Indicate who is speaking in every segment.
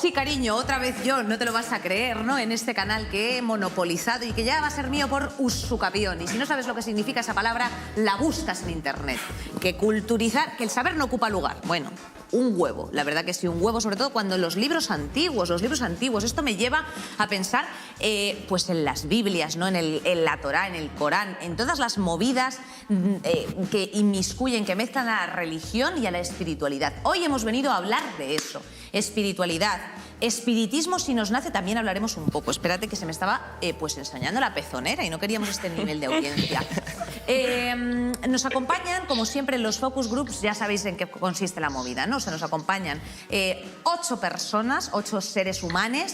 Speaker 1: Sí, cariño, otra vez yo, no te lo vas a creer, ¿no? En este canal que he monopolizado y que ya va a ser mío por usucapión. Y si no sabes lo que significa esa palabra, la buscas en internet. Que culturizar, que el saber no ocupa lugar. Bueno, un huevo, la verdad que sí, un huevo, sobre todo cuando los libros antiguos, esto me lleva a pensar pues en las Biblias, ¿no? En la Torá, en el Corán, en todas las movidas que inmiscuyen, que mezclan a la religión y a la espiritualidad. Hoy hemos venido a hablar de eso, espiritualidad. Espiritismo, si nos nace, también hablaremos un poco. Espérate que se me estaba pues ensañando la pezonera y no queríamos este nivel de audiencia. Nos acompañan, como siempre, en los focus groups, ya sabéis en qué consiste la movida, ¿no? O sea, nos acompañan 8 personas, 8 seres humanos,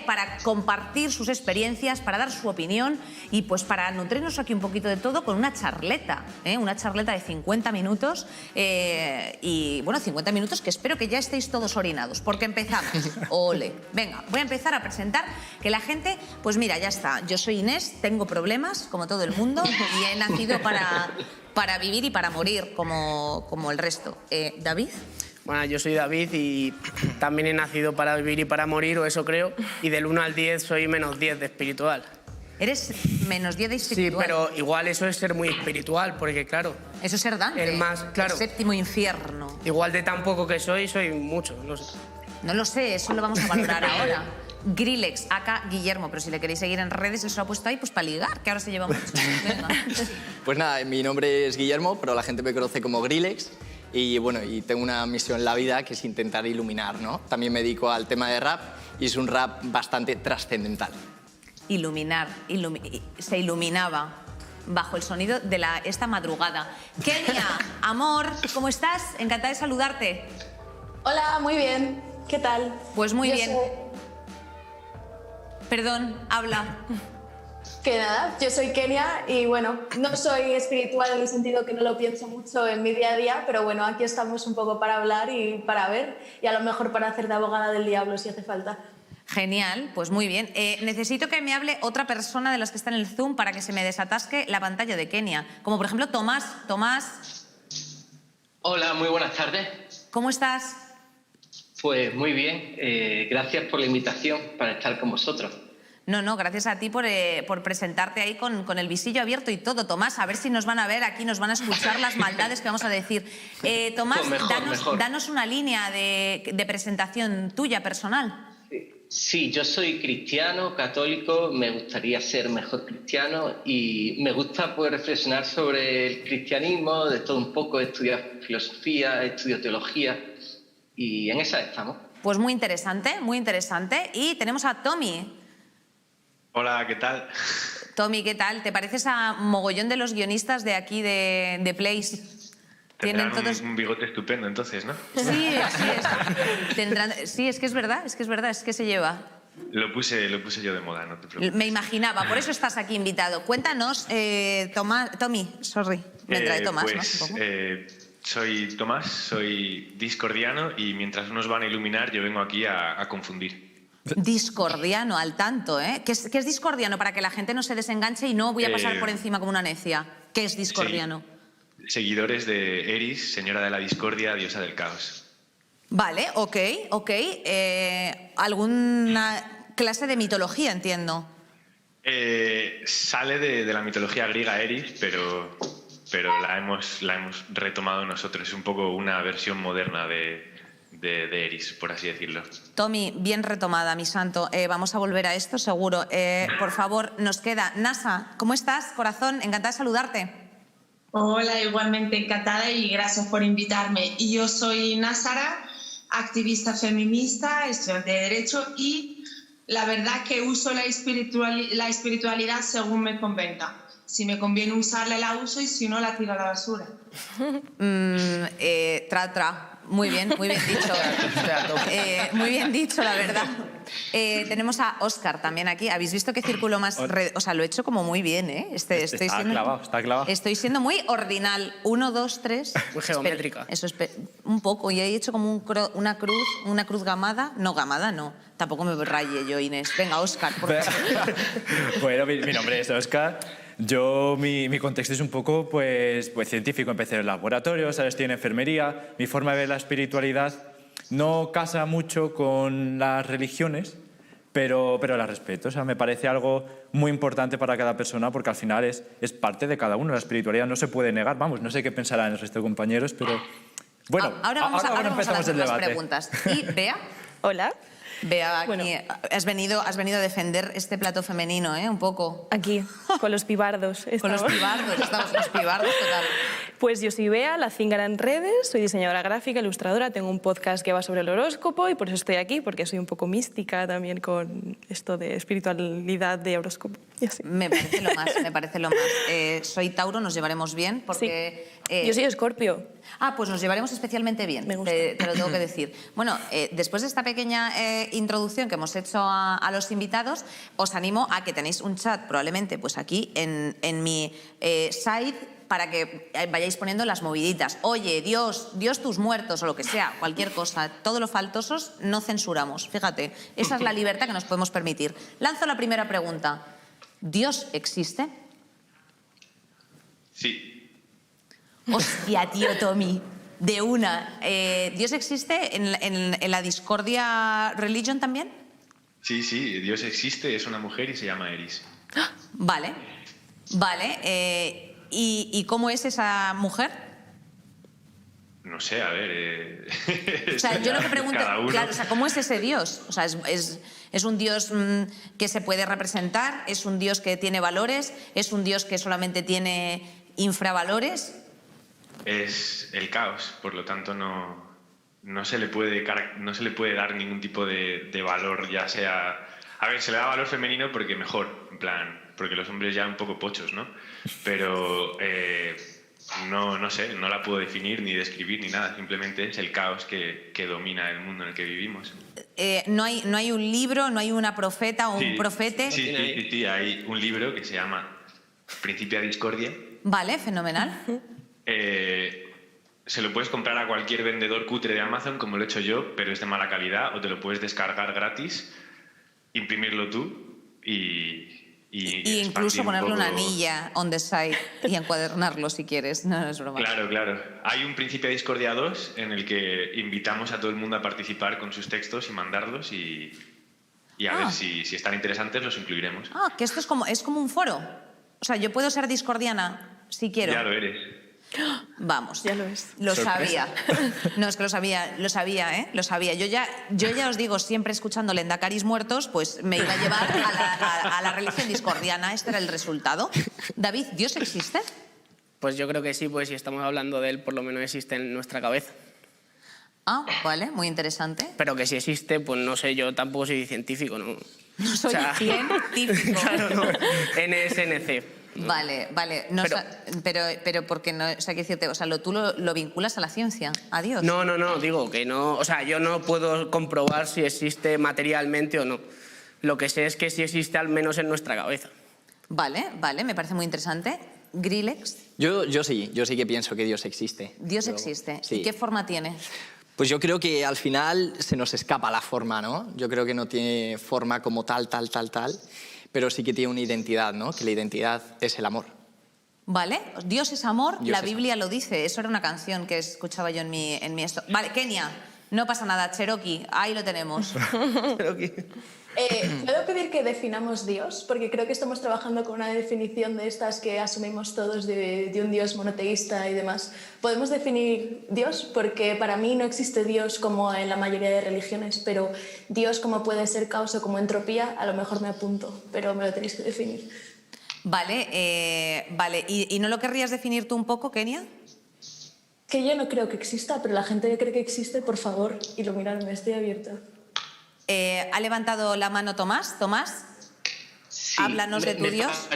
Speaker 1: para compartir sus experiencias, para dar su opinión y pues para nutrirnos aquí un poquito de todo con una charleta de 50 minutos y bueno, 50 minutos que espero que ya estéis todos orinados, porque empezamos. Ole. Venga, voy a empezar a presentar que la gente, pues mira, ya está. Yo soy Inés, tengo problemas, como todo el mundo, y he nacido para vivir y para morir, como el resto. ¿David?
Speaker 2: Bueno, yo soy David y también he nacido para vivir y para morir, o eso creo, y del 1 al 10 soy -10 de espiritual.
Speaker 1: ¿Eres -10 de espiritual?
Speaker 2: Sí, pero igual eso es ser muy espiritual, porque claro...
Speaker 1: Eso es ser Dante,
Speaker 2: el más, claro,
Speaker 1: el séptimo infierno.
Speaker 2: Igual de tan poco que soy mucho, no sé.
Speaker 1: No lo sé, eso lo vamos a valorar ahora. Grillex, acá Guillermo, pero si le queréis seguir en redes, él se lo ha puesto ahí pues para ligar, que ahora se lleva mucho. Venga.
Speaker 3: Pues nada, mi nombre es Guillermo, pero la gente me conoce como Grillex. Y bueno, y tengo una misión en la vida que es intentar iluminar, ¿no? También me dedico al tema de rap y es un rap bastante trascendental.
Speaker 1: Iluminar, se iluminaba bajo el sonido de esta madrugada. Kenia, amor, ¿cómo estás? Encantada de saludarte.
Speaker 4: Hola, muy bien. ¿Qué tal?
Speaker 1: Pues muy bien. Perdón, habla.
Speaker 4: Que nada, yo soy Kenia y bueno, no soy espiritual en el sentido que no lo pienso mucho en mi día a día, pero bueno, aquí estamos un poco para hablar y para ver y a lo mejor para hacer de abogada del diablo si hace falta.
Speaker 1: Genial, pues muy bien. Necesito que me hable otra persona de las que está en el Zoom para que se me desatasque la pantalla de Kenia, como por ejemplo Tomás. Tomás.
Speaker 5: Hola, muy buenas tardes.
Speaker 1: ¿Cómo estás?
Speaker 5: Pues muy bien, gracias por la invitación para estar con vosotros.
Speaker 1: No, gracias a ti por presentarte ahí con el visillo abierto y todo. Tomás, a ver si nos van a ver aquí, nos van a escuchar las maldades que vamos a decir. Tomás,
Speaker 5: pues mejor.
Speaker 1: danos una línea de presentación tuya, personal.
Speaker 5: Sí, yo soy cristiano, católico, me gustaría ser mejor cristiano y me gusta pues, reflexionar sobre el cristianismo, de todo un poco, estudiar filosofía, estudio teología y en esa estamos.
Speaker 1: Pues muy interesante, muy interesante. Y tenemos a Tommy.
Speaker 6: Hola, ¿qué tal?
Speaker 1: Tommy, ¿qué tal? ¿Te pareces a mogollón de los guionistas de aquí de Place?
Speaker 6: Tendrán un bigote estupendo entonces, ¿no?
Speaker 1: Sí, sí, es que es verdad, es que se lleva.
Speaker 6: Lo puse yo de moda, no te preocupes.
Speaker 1: Me imaginaba, por eso estás aquí invitado. Cuéntanos, Tommy, sorry, me trae Tomás,
Speaker 6: pues,
Speaker 1: ¿no?
Speaker 6: Soy Tomás, soy discordiano y mientras unos van a iluminar yo vengo aquí a confundir.
Speaker 1: Discordiano, al tanto, ¿eh? ¿Qué es discordiano? Para que la gente no se desenganche y no voy a pasar por encima como una necia. ¿Qué es discordiano?
Speaker 6: Seguidores de Eris, señora de la discordia, diosa del caos.
Speaker 1: Vale, ok. ¿Alguna clase de mitología, entiendo?
Speaker 6: Sale de la mitología griega Eris, pero la hemos retomado nosotros. Es un poco una versión moderna de Eris, por así decirlo.
Speaker 1: Tommy, bien retomada, mi santo. Vamos a volver a esto, seguro. Por favor, nos queda Nasa. ¿Cómo estás, corazón? Encantada de saludarte.
Speaker 7: Hola, igualmente encantada y gracias por invitarme. Y yo soy Násara, activista feminista, estudiante de Derecho y la verdad que uso la espiritualidad según me convenga. Si me conviene usarla, la uso y si no, la tiro a la basura.
Speaker 1: Muy bien dicho. Muy bien dicho, la verdad. Tenemos a Óscar también aquí. ¿Habéis visto qué círculo más...? O sea, lo he hecho como muy bien, ¿eh? Está clavado. Estoy siendo muy ordinal. 1, 2, 3...
Speaker 2: Muy geométrica.
Speaker 1: Eso es un poco. Y he hecho como una cruz gamada. No, gamada no. Tampoco me raye yo, Inés. Venga, Óscar, por favor.
Speaker 8: Bueno, mi nombre es Óscar. Mi contexto es un poco pues científico. Empecé en laboratorios, ahora estoy en enfermería. Mi forma de ver la espiritualidad no casa mucho con las religiones, pero la respeto. O sea, me parece algo muy importante para cada persona porque al final es parte de cada uno. La espiritualidad no se puede negar. Vamos, no sé qué pensarán el resto de compañeros, pero... Bueno,
Speaker 1: ahora vamos a
Speaker 8: empezamos
Speaker 1: hacer
Speaker 8: el
Speaker 1: las
Speaker 8: debate.
Speaker 1: preguntas. Y Bea,
Speaker 9: Hola.
Speaker 1: Bea, aquí
Speaker 9: Bueno.
Speaker 1: has venido a defender este plato femenino, un poco.
Speaker 9: Aquí, con los pibardos.
Speaker 1: Con los
Speaker 9: estamos.
Speaker 1: pibardos, estamos con los pibardos total.
Speaker 9: Pues yo soy Bea, la Zingara en redes, soy diseñadora gráfica, ilustradora, tengo un podcast que va sobre el horóscopo y por eso estoy aquí, porque soy un poco mística también con esto de espiritualidad de horóscopo. Y así.
Speaker 1: Me parece lo más, me parece lo más. Soy Tauro, nos llevaremos bien porque...
Speaker 9: Yo soy Escorpio.
Speaker 1: Pues nos llevaremos especialmente bien,
Speaker 9: Me gusta.
Speaker 1: te lo tengo que decir. Bueno, después de esta pequeña introducción que hemos hecho a los invitados, os animo a que tenéis un chat probablemente pues aquí en mi site para que vayáis poniendo las moviditas. Oye, Dios tus muertos o lo que sea, cualquier cosa, todo lo faltosos no censuramos. Fíjate, esa es la libertad que nos podemos permitir. Lanzo la primera pregunta. ¿Dios existe?
Speaker 6: Sí,
Speaker 1: Hostia, tío Tommy, de una. ¿Dios existe en la Discordia Religion también?
Speaker 6: sí, Dios existe, es una mujer y se llama Eris.
Speaker 1: Vale. ¿Y cómo es esa mujer?
Speaker 6: No sé, a ver...
Speaker 1: O sea, yo lo que pregunto,
Speaker 6: cada uno.
Speaker 1: claro, o sea, ¿cómo es ese Dios? O sea, ¿es un Dios que se puede representar? ¿Es un Dios que tiene valores? ¿Es un Dios que solamente tiene infravalores?
Speaker 6: Es el caos, por lo tanto no se le puede dar ningún tipo de valor, ya sea... A ver, se le da valor femenino porque mejor, en plan, porque los hombres ya un poco pochos, ¿no? Pero no sé, no la puedo definir ni describir ni nada, simplemente es el caos que domina el mundo en el que vivimos.
Speaker 1: No hay un libro, no hay una profeta o un
Speaker 6: Sí,
Speaker 1: profete.
Speaker 6: Sí, hay un libro que se llama Principia Discordia.
Speaker 1: Vale, fenomenal.
Speaker 6: Se lo puedes comprar a cualquier vendedor cutre de Amazon, como lo he hecho yo, pero es de mala calidad, o te lo puedes descargar gratis, imprimirlo tú y
Speaker 1: incluso
Speaker 6: expandir un
Speaker 1: ponerle una
Speaker 6: poco.
Speaker 1: anilla on the side y encuadernarlo si quieres. No es broma.
Speaker 6: Claro. Hay un Principia Discordia 2 en el que invitamos a todo el mundo a participar con sus textos y mandarlos y a ver si están interesantes los incluiremos.
Speaker 1: Que esto es como un foro. O sea, yo puedo ser discordiana si quiero.
Speaker 6: Ya lo eres.
Speaker 1: Vamos.
Speaker 9: Ya lo es.
Speaker 1: Lo
Speaker 8: Sorpresa.
Speaker 1: sabía. No, es que lo sabía. Yo ya os digo, siempre escuchando Lendacaris muertos, pues me iba a llevar a la religión discordiana. Este era el resultado. David, ¿Dios existe?
Speaker 2: Pues yo creo que sí, pues si estamos hablando de él, por lo menos existe en nuestra cabeza.
Speaker 1: Vale, muy interesante.
Speaker 2: Pero que si existe, pues no sé, yo tampoco soy científico, ¿no?
Speaker 1: No soy científico.
Speaker 2: Claro, no. NSNC.
Speaker 1: Vale. No, pero porque no, o sea, quiero decirte, o sea, tú lo vinculas a la ciencia, a Dios.
Speaker 2: No, digo que no, o sea, yo no puedo comprobar si existe materialmente o no. Lo que sé es que sí existe al menos en nuestra cabeza.
Speaker 1: Vale, me parece muy interesante. Grillex,
Speaker 3: Yo sí que pienso que Dios existe.
Speaker 1: Dios existe.
Speaker 3: Sí.
Speaker 1: ¿Y qué forma tiene?
Speaker 3: Pues yo creo que al final se nos escapa la forma, ¿no? Yo creo que no tiene forma como tal, pero sí que tiene una identidad, ¿no? Que la identidad es el amor.
Speaker 1: Vale, Dios es amor,
Speaker 3: Dios
Speaker 1: la
Speaker 3: es
Speaker 1: Biblia lo dice. Eso era una canción que escuchaba yo en mi esto. Vale, Kenia, no pasa nada, Cherokee, ahí lo tenemos.
Speaker 4: ¿Puedo pedir que definamos Dios? Porque creo que estamos trabajando con una definición de estas que asumimos todos de un Dios monoteísta y demás. ¿Podemos definir Dios? Porque para mí no existe Dios como en la mayoría de religiones, pero Dios como puede ser caos o como entropía, a lo mejor me apunto, pero me lo tenéis que definir.
Speaker 1: Vale. ¿Y no lo querrías definir tú un poco, Kenia?
Speaker 4: Que yo no creo que exista, pero la gente que cree que existe, por favor, iluminadme, estoy abierta.
Speaker 1: Ha levantado la mano Tomás. Tomás,
Speaker 5: Sí,
Speaker 1: háblanos de tu Dios.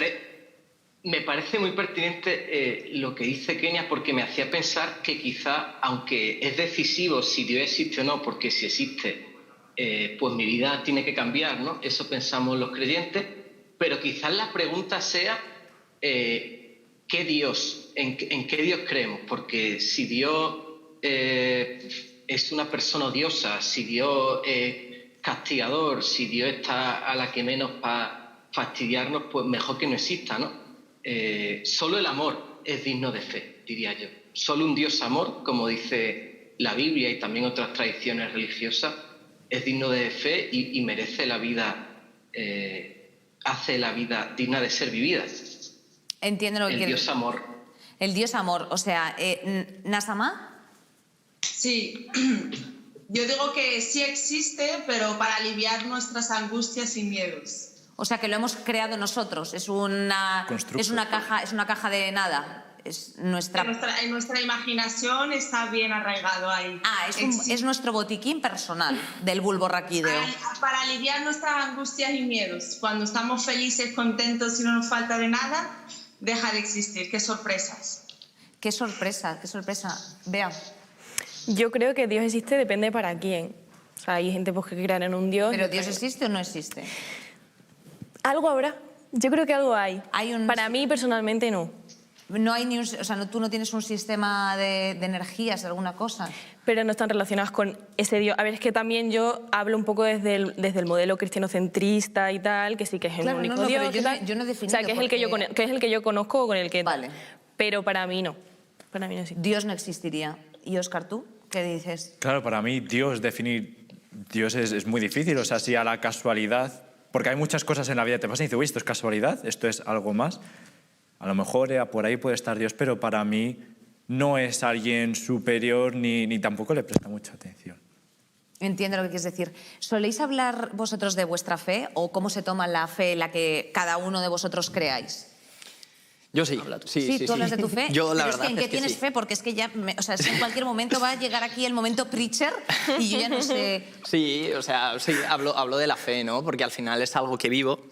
Speaker 5: Me parece muy pertinente lo que dice Kenia, porque me hacía pensar que quizá, aunque es decisivo si Dios existe o no, porque si existe, pues mi vida tiene que cambiar, ¿no? Eso pensamos los creyentes, pero quizás la pregunta sea ¿qué Dios? ¿En qué Dios creemos? Porque si Dios es una persona odiosa, si Dios castigador, si Dios está a la que menos para fastidiarnos, pues mejor que no exista, ¿no? Solo el amor es digno de fe, diría yo. Solo un Dios amor, como dice la Biblia y también otras tradiciones religiosas, es digno de fe y merece la vida, hace la vida digna de ser vivida.
Speaker 1: Entiendo lo que
Speaker 5: El
Speaker 1: quieres.
Speaker 5: Dios amor.
Speaker 1: El Dios amor, o sea, Nasama.
Speaker 7: Sí, yo digo que sí existe, pero para aliviar nuestras angustias y miedos.
Speaker 1: O sea, que lo hemos creado nosotros. Es una caja de nada. Es nuestra...
Speaker 7: En nuestra imaginación está bien arraigado ahí.
Speaker 1: Es nuestro botiquín personal del bulbo raquídeo.
Speaker 7: Para aliviar nuestras angustias y miedos. Cuando estamos felices, contentos y no nos falta de nada, deja de existir. ¡Qué sorpresas!
Speaker 1: ¡Qué sorpresa! ¡Qué sorpresa! Vea.
Speaker 9: Yo creo que Dios existe depende para quién. O sea, hay gente pues, que cree en un Dios.
Speaker 1: ¿Pero Dios existe o no existe?
Speaker 9: Algo habrá. Yo creo que algo hay. Para mí, personalmente, no.
Speaker 1: No hay ni un, o sea, tú no tienes un sistema de energías, alguna cosa.
Speaker 9: Pero no están relacionadas con ese Dios. A ver, es que también yo hablo un poco desde el modelo cristianocentrista y tal, que sí que es el único Dios.
Speaker 1: Pero yo no he definido.
Speaker 9: O sea, que es el que yo conozco, con el que...
Speaker 1: Vale.
Speaker 9: Pero para mí no. Para mí no existe.
Speaker 1: Dios no existiría. ¿Y Óscar, tú qué dices?
Speaker 8: Claro, para mí definir Dios es muy difícil. O sea, si a la casualidad... Porque hay muchas cosas en la vida que te pasan y dices, uy, esto es casualidad, esto es algo más. A lo mejor por ahí puede estar Dios, pero para mí no es alguien superior ni tampoco le presta mucha atención.
Speaker 1: Entiendo lo que quieres decir. ¿Soléis hablar vosotros de vuestra fe o cómo se toma la fe la que cada uno de vosotros creáis?
Speaker 3: Yo sí. Sí,
Speaker 1: ¿Tú hablas de tu fe?
Speaker 3: Yo, la
Speaker 1: Pero
Speaker 3: verdad
Speaker 1: ¿en qué tienes fe? Porque es que ya, o sea, es que en cualquier momento va a llegar aquí el momento preacher y yo ya no sé...
Speaker 3: Sí, o sea, sí, hablo de la fe, ¿no? Porque al final es algo que vivo.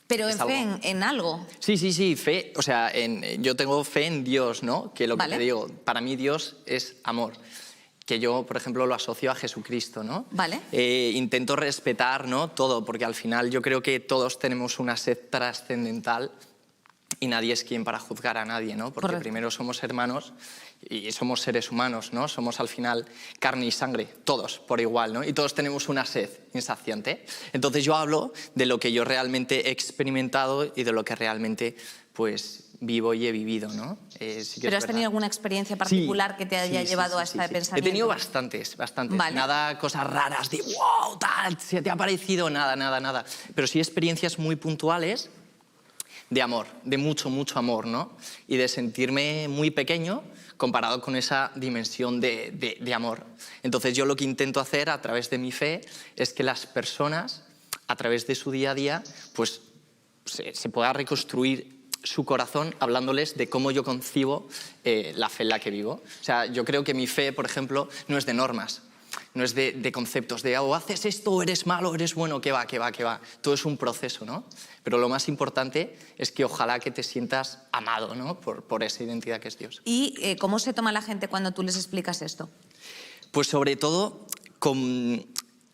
Speaker 1: Pero en fe, en algo.
Speaker 3: Sí, fe. O sea, yo tengo fe en Dios, ¿no? Que lo que te digo, para mí Dios es amor. Que yo, por ejemplo, lo asocio a Jesucristo, ¿no?
Speaker 1: Vale.
Speaker 3: Intento respetar, ¿no? Todo, porque al final yo creo que todos tenemos una sed trascendental y nadie es quien para juzgar a nadie, ¿no? Porque primero somos hermanos y somos seres humanos, ¿no? Somos al final carne y sangre, todos por igual, ¿no? Y todos tenemos una sed insaciante. Entonces yo hablo de lo que yo realmente he experimentado y de lo que realmente, pues, vivo y he vivido, ¿no? Sí que
Speaker 1: ¿Pero has tenido alguna experiencia particular que te haya llevado a este pensamiento?
Speaker 3: He tenido bastantes.
Speaker 1: Vale.
Speaker 3: Nada, cosas raras de wow, tal, ¿se te ha parecido? Nada. Pero sí experiencias muy puntuales de amor, de mucho amor, ¿no? Y de sentirme muy pequeño comparado con esa dimensión de amor. Entonces yo lo que intento hacer a través de mi fe es que las personas, a través de su día a día, pues se pueda reconstruir su corazón hablándoles de cómo yo concibo la fe en la que vivo. O sea, yo creo que mi fe, por ejemplo, no es de normas, no es de conceptos de o haces esto, o eres malo, o eres bueno, que va. Todo es un proceso, ¿no? Pero lo más importante es que ojalá que te sientas amado, ¿no? por esa identidad que es Dios.
Speaker 1: ¿Y cómo se toma la gente cuando tú les explicas esto?
Speaker 3: Pues sobre todo,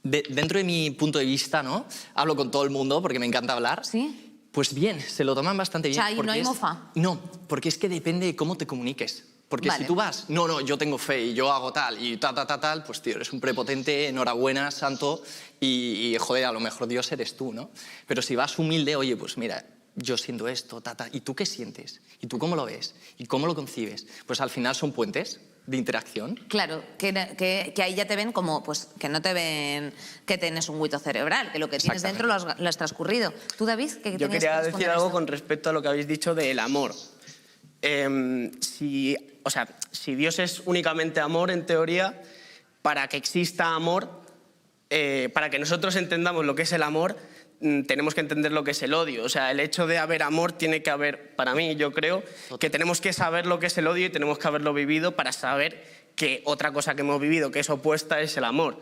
Speaker 3: dentro de mi punto de vista, ¿no? Hablo con todo el mundo porque me encanta hablar.
Speaker 1: ¿Sí?
Speaker 3: Pues bien, se lo toman bastante bien.
Speaker 1: O sea, ¿y no hay mofa?
Speaker 3: No, porque es que depende de cómo te comuniques. Porque si tú vas, no, yo tengo fe y yo hago tal y tal, pues tío, eres un prepotente, enhorabuena, santo, y joder, a lo mejor Dios eres tú, ¿no? Pero si vas humilde, oye, pues mira, yo siento esto, ¿y tú qué sientes? ¿Y tú cómo lo ves? ¿Y cómo lo concibes? Pues al final son puentes de interacción.
Speaker 1: Claro, que ahí ya te ven como, pues, que no te ven que tienes un huito cerebral, que lo que tienes dentro lo has transcurrido. ¿Tú, David, qué
Speaker 2: Yo quería decir algo con respecto a lo que habéis dicho del amor. Si Dios es únicamente amor, en teoría, para que exista amor, para que nosotros entendamos lo que es el amor, tenemos que entender lo que es el odio. O sea, el hecho de haber amor tiene que haber, para mí, yo creo, que tenemos que saber lo que es el odio y tenemos que haberlo vivido para saber que otra cosa que hemos vivido, que es opuesta, es el amor.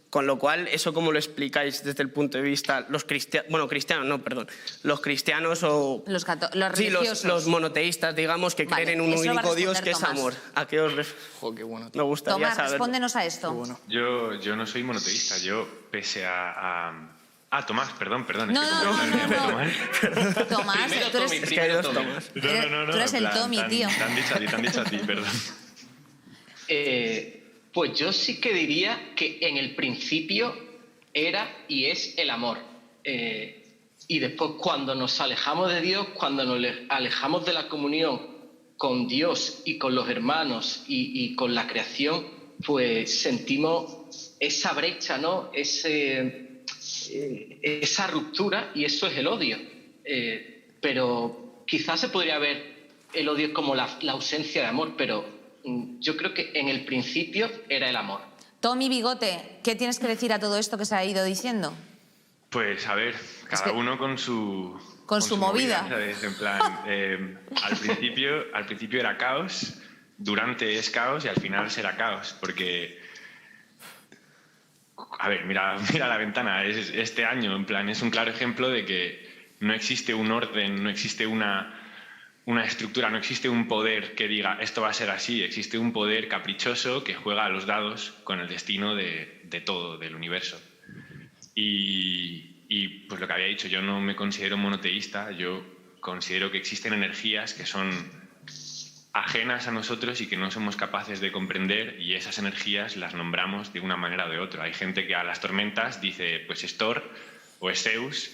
Speaker 2: Con lo cual, ¿eso cómo lo explicáis desde el punto de vista los cristianos? Bueno, los cristianos o...
Speaker 1: Los religiosos.
Speaker 2: Sí, los monoteístas, digamos, que creen en un único Dios que es amor. ¿A qué os
Speaker 3: qué bueno,
Speaker 2: me gustaría
Speaker 1: Tomás, respóndenos a esto.
Speaker 3: Bueno.
Speaker 6: Yo no soy monoteísta, yo pese a... Tomás, perdón.
Speaker 1: No. Tomás, tú eres...
Speaker 2: Es que hay dos Tomás.
Speaker 6: No.
Speaker 1: Tú eres el Tommy, tío.
Speaker 6: Te han dicho a ti, perdón.
Speaker 5: Pues yo sí que diría que en el principio era y es el amor. Y después cuando nos alejamos de Dios, cuando nos alejamos de la comunión con Dios y con los hermanos y con la creación, pues sentimos esa brecha, ¿no? Esa ruptura, y eso es el odio. Pero quizás se podría ver el odio como la ausencia de amor, pero yo creo que en el principio era el amor.
Speaker 1: Tommy Bigote, ¿qué tienes que decir a todo esto que se ha ido diciendo?
Speaker 6: Pues a ver, cada uno con su
Speaker 1: movida.
Speaker 6: ¿Sabes? En plan, al principio era caos, durante es caos y al final será caos, porque... A ver, mira la ventana, este año, en plan, es un claro ejemplo de que no existe un orden, no existe una estructura, no existe un poder que diga esto va a ser así, existe un poder caprichoso que juega a los dados con el destino de todo, del universo. Y pues lo que había dicho, yo no me considero monoteísta, yo considero que existen energías que son ajenas a nosotros y que no somos capaces de comprender, y esas energías las nombramos de una manera o de otra. Hay gente que a las tormentas dice pues es Thor o es Zeus,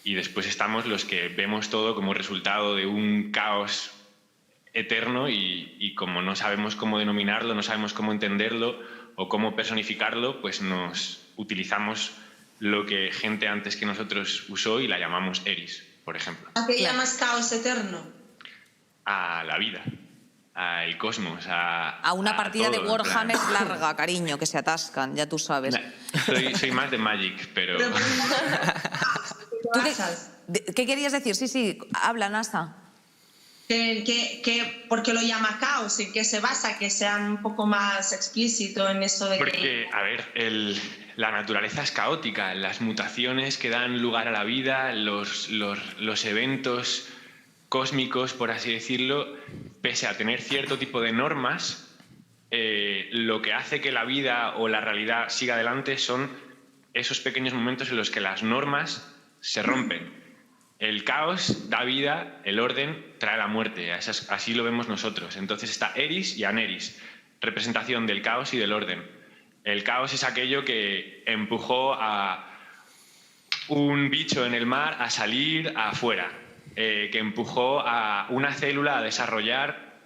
Speaker 6: y después estamos los que vemos todo como resultado de un caos eterno y como no sabemos cómo denominarlo, no sabemos cómo entenderlo o cómo personificarlo, pues nos utilizamos lo que gente antes que nosotros usó y la llamamos Eris, por ejemplo.
Speaker 7: ¿A qué llamas caos eterno?
Speaker 6: A la vida, al cosmos,
Speaker 1: a una partida de Warhammer larga, cariño, que se atascan, ya tú sabes.
Speaker 6: Soy más de Magic, pero...
Speaker 1: ¿Qué querías decir? Sí, habla, Nasa.
Speaker 7: ¿Por qué lo llama caos? ¿En qué se basa? Que sean un poco más explícito en eso de que...
Speaker 6: Porque, a ver, la naturaleza es caótica, las mutaciones que dan lugar a la vida, los eventos cósmicos, por así decirlo, pese a tener cierto tipo de normas, lo que hace que la vida o la realidad siga adelante son esos pequeños momentos en los que las normas se rompen. El caos da vida, el orden trae la muerte, así lo vemos nosotros. Entonces está Eris y Aneris, representación del caos y del orden. El caos es aquello que empujó a un bicho en el mar a salir afuera, que empujó a una célula a desarrollar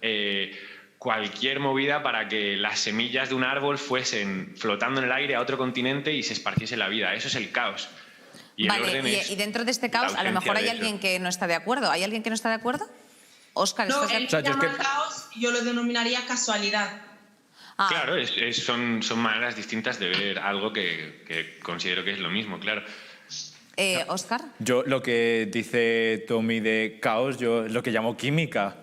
Speaker 6: cualquier movida para que las semillas de un árbol fuesen flotando en el aire a otro continente y se esparciese la vida. Eso es el caos. Y
Speaker 1: vale, y dentro de este caos, a lo mejor hay alguien que no está de acuerdo. ¿Hay alguien que no está de acuerdo? Óscar,
Speaker 7: no,
Speaker 1: ¿estás de
Speaker 7: acuerdo? No, él llama caos, yo lo denominaría casualidad.
Speaker 6: Claro, son maneras distintas de ver algo que considero que es lo mismo, claro.
Speaker 1: ¿Óscar?
Speaker 8: Yo lo que dice Tommy de caos, yo lo que llamo química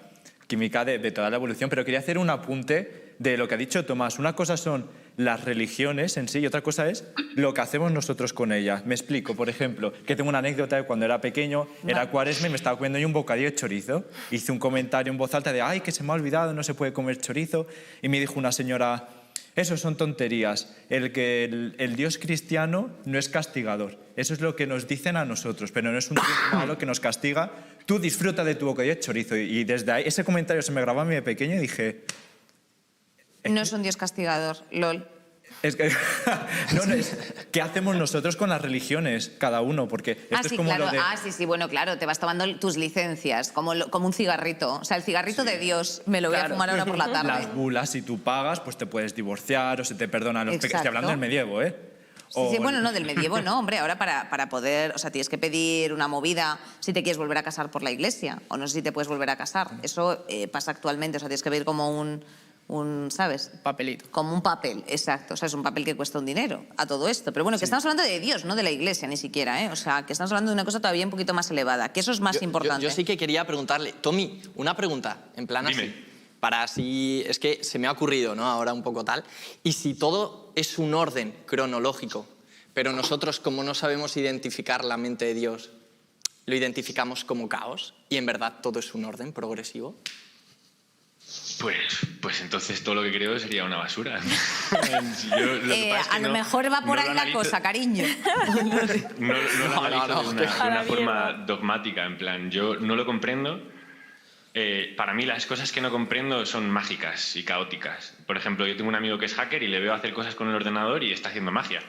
Speaker 8: de toda la evolución, pero quería hacer un apunte de lo que ha dicho Tomás. Una cosa son las religiones en sí y otra cosa es lo que hacemos nosotros con ellas. Me explico, por ejemplo, que tengo una anécdota de cuando era pequeño, era Cuaresma y me estaba comiendo yo un bocadillo de chorizo. Hice un comentario en voz alta de ¡ay, que se me ha olvidado, no se puede comer chorizo! Y me dijo una señora, eso son tonterías, el Dios cristiano no es castigador. Eso es lo que nos dicen a nosotros, pero no es un Dios malo que nos castiga. Tú disfruta de tu bocadillo de chorizo. Y desde ahí, ese comentario se me grabó a mí de pequeño y dije...
Speaker 1: No es un Dios castigador, lol.
Speaker 8: Es que, ¿qué hacemos nosotros con las religiones, cada uno? Porque esto es como
Speaker 1: claro.
Speaker 8: lo de...
Speaker 1: Sí, bueno, claro, te vas tomando tus licencias, como un cigarrito. O sea, el cigarrito de Dios me lo voy a fumar ahora por la tarde.
Speaker 8: Las bulas, si tú pagas, pues te puedes divorciar o se te perdonan los pecados. Estoy hablando del medievo, ¿eh?
Speaker 1: Sí, bueno, no, del medievo no, hombre. Ahora para poder, o sea, tienes que pedir una movida si te quieres volver a casar por la iglesia. O no sé si te puedes volver a casar. Eso pasa actualmente, o sea, tienes que pedir como un ¿sabes?
Speaker 2: Papelito.
Speaker 1: Como un papel, exacto. O sea, es un papel que cuesta un dinero a todo esto. Pero bueno, que estamos hablando de Dios, no de la iglesia ni siquiera, ¿eh? O sea, que estamos hablando de una cosa todavía un poquito más elevada, que eso es más importante.
Speaker 3: Yo sí que quería preguntarle, Tommy, una pregunta, en plan
Speaker 6: Dime.
Speaker 3: así. Para así, es que se me ha ocurrido, ¿no? Ahora un poco tal. Y si todo es un orden cronológico, pero nosotros, como no sabemos identificar la mente de Dios, lo identificamos como caos, y en verdad todo es un orden progresivo.
Speaker 6: Pues entonces todo lo que creo sería una basura.
Speaker 1: A lo mejor va por ahí la cosa, cariño.
Speaker 6: No lo analizo de una forma dogmática, en plan, yo no lo comprendo. Para mí las cosas que no comprendo son mágicas y caóticas. Por ejemplo, yo tengo un amigo que es hacker y le veo hacer cosas con el ordenador y está haciendo magia.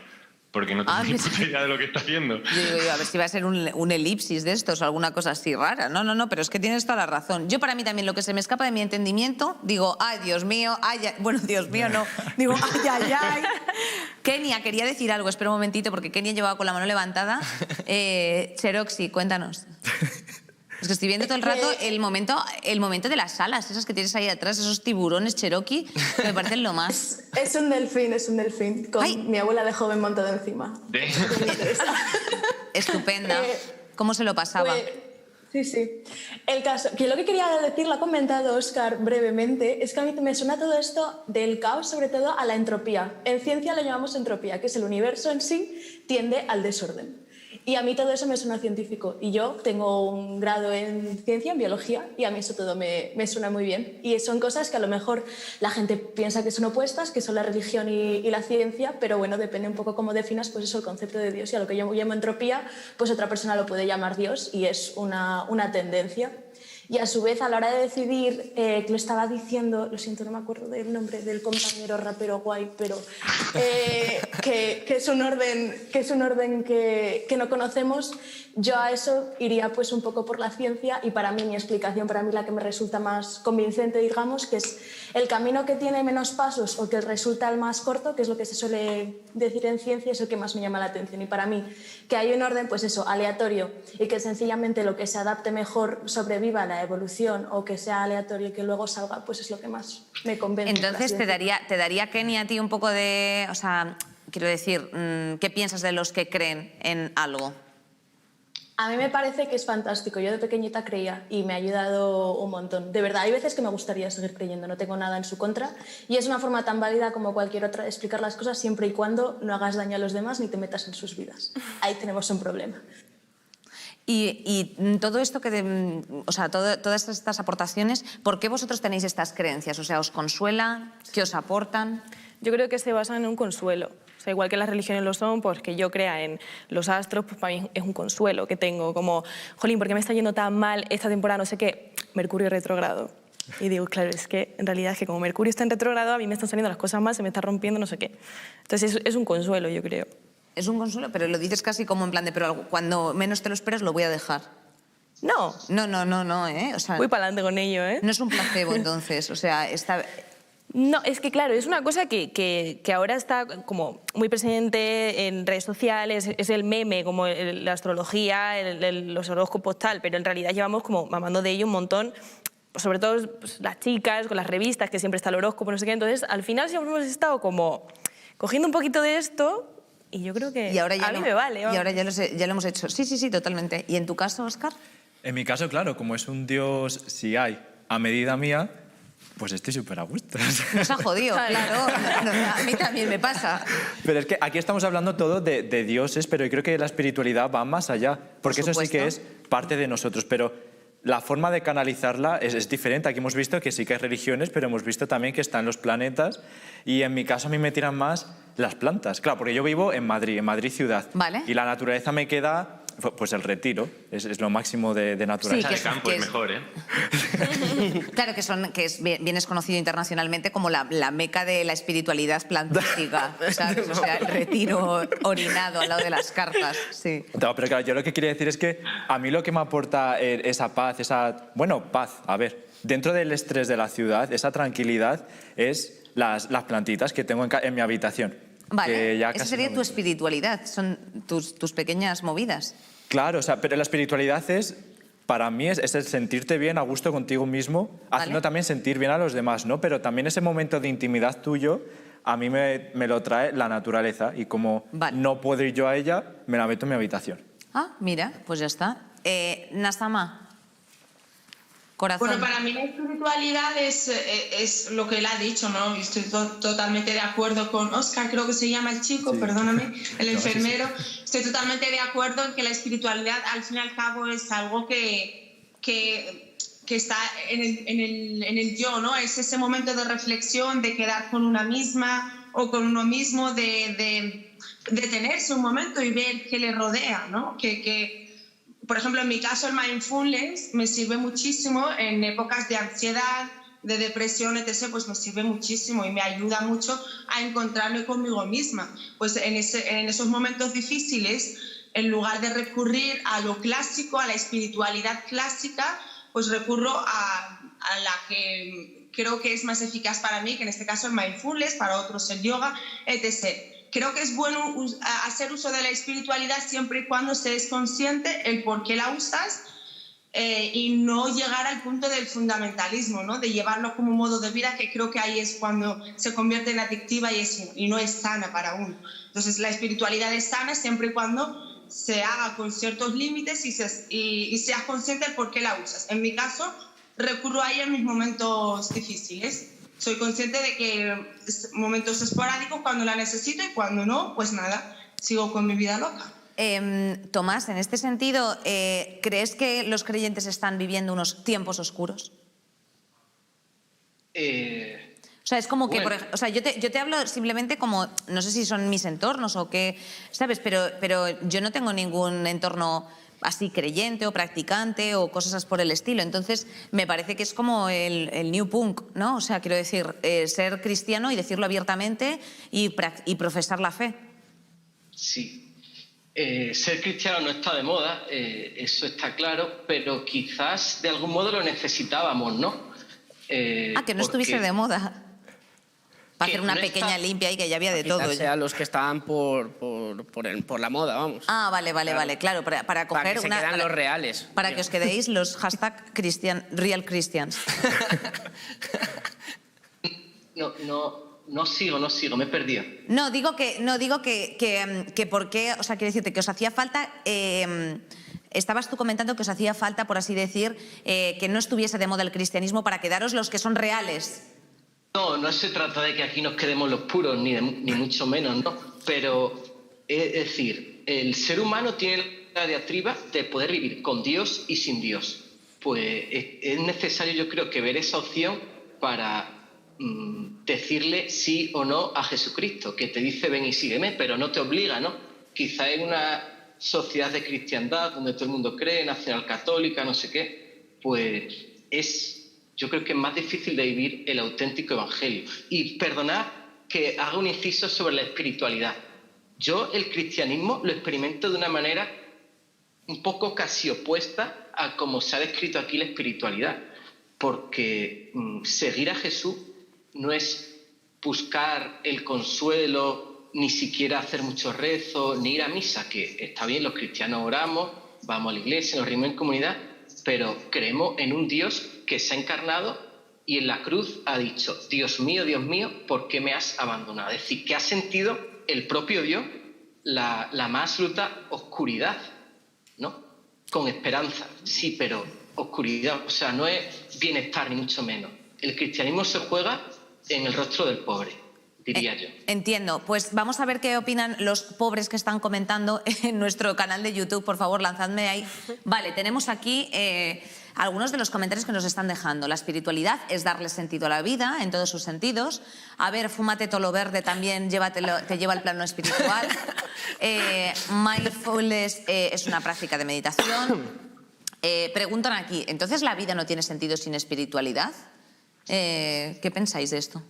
Speaker 6: porque no tengo ni puta idea de lo que está haciendo.
Speaker 1: Yo digo, a ver si va a ser un elipsis de estos o alguna cosa así rara. No, pero es que tienes toda la razón. Yo para mí también lo que se me escapa de mi entendimiento, digo, ay, Dios mío, bueno, Dios mío, no. Digo, ay. Kenia quería decir algo, espera un momentito, porque Kenia llevaba con la mano levantada. Cheroxi, cuéntanos. Es que estoy viendo todo el rato el momento de las alas, esas que tienes ahí atrás, esos tiburones Cherokee, que me parecen lo más.
Speaker 4: Es un delfín, con mi abuela de joven montada encima.
Speaker 1: Estupenda. ¿Cómo se lo pasaba?
Speaker 4: Sí. El caso, que lo que quería decir, lo ha comentado Óscar brevemente, es que a mí me suena todo esto del caos, sobre todo a la entropía. En ciencia lo llamamos entropía, que es el universo en sí tiende al desorden. Y a mí todo eso me suena científico. Y yo tengo un grado en ciencia, en biología, y a mí eso todo me suena muy bien. Y son cosas que a lo mejor la gente piensa que son opuestas, que son la religión y la ciencia, pero bueno, depende un poco cómo definas pues eso, el concepto de Dios. Y a lo que yo llamo entropía, pues otra persona lo puede llamar Dios, y es una tendencia. Y a su vez, a la hora de decidir, que lo estaba diciendo, lo siento, no me acuerdo del nombre del compañero rapero guay, pero que es un orden que no conocemos, yo a eso iría pues un poco por la ciencia, y para mí mi explicación, para mí la que me resulta más convincente, digamos, que es el camino que tiene menos pasos o que resulta el más corto, que es lo que se suele decir en ciencia, es el que más me llama la atención. Y para mí, que hay un orden, pues eso, aleatorio, y que sencillamente lo que se adapte mejor sobreviva a la evolución, o que sea aleatorio y que luego salga, pues es lo que más me convence.
Speaker 1: Entonces te daría Kenia a ti un poco de, o sea, quiero decir, ¿qué piensas de los que creen en algo?
Speaker 4: A mí me parece que es fantástico. Yo de pequeñita creía y me ha ayudado un montón. De verdad, hay veces que me gustaría seguir creyendo, no tengo nada en su contra, y es una forma tan válida como cualquier otra de explicar las cosas, siempre y cuando no hagas daño a los demás ni te metas en sus vidas. Ahí tenemos un problema.
Speaker 1: Y todo esto o sea, todas estas aportaciones, ¿por qué vosotros tenéis estas creencias? O sea, ¿os consuela? ¿Qué os aportan?
Speaker 9: Yo creo que se basan en un consuelo. O sea, igual que las religiones lo son, pues que yo crea en los astros, pues para mí es un consuelo que tengo, como, jolín, ¿por qué me está yendo tan mal esta temporada? No sé qué, Mercurio retrógrado. Y digo, claro, es que en realidad es que como Mercurio está en retrógrado, a mí me están saliendo las cosas mal, se me está rompiendo, no sé qué. Entonces es un consuelo, yo creo.
Speaker 1: Es un consuelo, pero lo dices casi como en plan de, pero cuando menos te lo esperas lo voy a dejar.
Speaker 9: No.
Speaker 1: No, ¿eh? O sea,
Speaker 9: voy para adelante con ello, ¿eh?
Speaker 1: No es un placebo, entonces, o sea, está...
Speaker 9: No, es que claro, es una cosa que ahora está como muy presente en redes sociales, es el meme, como la astrología, los horóscopos tal, pero en realidad llevamos como mamando de ello un montón, sobre todo pues, las chicas, con las revistas, que siempre está el horóscopo, no sé qué, entonces al final siempre hemos estado como cogiendo un poquito de esto y yo creo que a mí me vale.
Speaker 1: Y ahora ya lo hemos hecho. Sí, totalmente. ¿Y en tu caso, Óscar?
Speaker 8: En mi caso, claro, como es un Dios, si hay, a medida mía, pues estoy súper a gusto.
Speaker 1: Nos ha jodido, claro. A mí también me pasa.
Speaker 8: Pero es que aquí estamos hablando todo de dioses, pero yo creo que la espiritualidad va más allá. Porque eso sí que es parte de nosotros. Pero la forma de canalizarla es diferente. Aquí hemos visto que sí que hay religiones, pero hemos visto también que están los planetas. Y en mi caso a mí me tiran más las plantas. Claro, porque yo vivo en Madrid ciudad.
Speaker 1: Vale.
Speaker 8: Y la naturaleza me queda... Pues el retiro, es lo máximo de naturaleza.
Speaker 6: Sí, el campo es mejor, ¿eh?
Speaker 1: Claro, bien es conocido internacionalmente como la meca de la espiritualidad plantística, ¿sabes? O sea, el retiro orinado al lado de las carpas, sí.
Speaker 8: No, pero claro, yo lo que quería decir es que a mí lo que me aporta esa paz, dentro del estrés de la ciudad, esa tranquilidad, es las plantitas que tengo en mi habitación.
Speaker 1: Vale, esa sería tu espiritualidad, son tus pequeñas movidas.
Speaker 8: Claro, o sea, pero la espiritualidad para mí es el sentirte bien a gusto contigo mismo, haciendo también sentir bien a los demás, ¿no? Pero también ese momento de intimidad tuyo, a mí me lo trae la naturaleza y como no puedo ir yo a ella, me la meto en mi habitación.
Speaker 1: Ah, mira, pues ya está. Nasama. Corazón.
Speaker 7: Bueno, para mí la espiritualidad es lo que él ha dicho, ¿no? Estoy totalmente de acuerdo con Óscar, creo que se llama el chico, perdóname, el enfermero. Estoy totalmente de acuerdo en que la espiritualidad, al fin y al cabo, es algo que está en el yo, ¿no? Es ese momento de reflexión, de quedar con una misma o con uno mismo, de detenerse un momento y ver qué le rodea, ¿no? Por ejemplo, en mi caso el mindfulness me sirve muchísimo en épocas de ansiedad, de depresión, etc., pues me sirve muchísimo y me ayuda mucho a encontrarme conmigo misma. Pues en esos momentos difíciles, en lugar de recurrir a lo clásico, a la espiritualidad clásica, pues recurro a la que creo que es más eficaz para mí, que en este caso el mindfulness, para otros el yoga, etc. Creo que es bueno hacer uso de la espiritualidad siempre y cuando se es consciente el por qué la usas, y no llegar al punto del fundamentalismo, ¿no? De llevarlo como modo de vida, que creo que ahí es cuando se convierte en adictiva y no es sana para uno. Entonces la espiritualidad es sana siempre y cuando se haga con ciertos límites y seas consciente del por qué la usas. En mi caso, recurro a ella en mis momentos difíciles. Soy consciente de que momentos esporádicos cuando la necesito y cuando no, pues nada, sigo con mi vida loca.
Speaker 1: Tomás, en este sentido, ¿crees que los creyentes están viviendo unos tiempos oscuros? O sea, es como que,
Speaker 5: bueno.
Speaker 1: o sea, yo te hablo simplemente como, no sé si son mis entornos o qué, ¿sabes? Pero yo no tengo ningún entorno así creyente o practicante o cosas por el estilo. Entonces, me parece que es como el new punk, ¿no? O sea, quiero decir, ser cristiano y decirlo abiertamente y profesar la fe.
Speaker 5: Sí. Ser cristiano no está de moda, eso está claro, pero quizás de algún modo lo necesitábamos, ¿no?
Speaker 1: Que no estuviese de moda. Para hacer una pequeña limpia y que ya había de todo.
Speaker 2: A los que estaban por la moda, vamos.
Speaker 1: Vale, claro, para coger
Speaker 2: para que se quedan los reales.
Speaker 1: Para que os quedéis los hashtag real Christians.
Speaker 5: No sigo, me he perdido.
Speaker 1: No, digo que por qué, o sea, quiero decirte que os hacía falta, estabas tú comentando que os hacía falta, por así decir, que no estuviese de moda el cristianismo para quedaros los que son reales.
Speaker 5: No se trata de que aquí nos quedemos los puros, ni mucho menos, ¿no? Pero, es decir, el ser humano tiene la diatriba de poder vivir con Dios y sin Dios. Pues es necesario, yo creo, que ver esa opción para decirle sí o no a Jesucristo, que te dice ven y sígueme, pero no te obliga, ¿no? Quizá en una sociedad de cristiandad donde todo el mundo cree, nacional católica, no sé qué, pues yo creo que es más difícil de vivir el auténtico evangelio. Y perdonad que haga un inciso sobre la espiritualidad. Yo el cristianismo lo experimento de una manera un poco casi opuesta a como se ha descrito aquí la espiritualidad, porque seguir a Jesús no es buscar el consuelo, ni siquiera hacer mucho rezo, ni ir a misa, que está bien, los cristianos oramos, vamos a la iglesia, nos reunimos en comunidad, pero creemos en un Dios que se ha encarnado y en la cruz ha dicho, Dios mío, ¿por qué me has abandonado? Es decir, que ha sentido el propio Dios la más absoluta oscuridad, ¿no? Con esperanza, sí, pero oscuridad, o sea, no es bienestar ni mucho menos. El cristianismo se juega en el rostro del pobre, diría yo.
Speaker 1: Entiendo. Pues vamos a ver qué opinan los pobres que están comentando en nuestro canal de YouTube. Por favor, lanzadme ahí. Vale, tenemos aquí algunos de los comentarios que nos están dejando. La espiritualidad es darle sentido a la vida, en todos sus sentidos. A ver, fúmate todo lo verde también, te lleva al plano espiritual. Mindfulness es una práctica de meditación. Preguntan aquí, ¿entonces la vida no tiene sentido sin espiritualidad? ¿Qué pensáis de esto?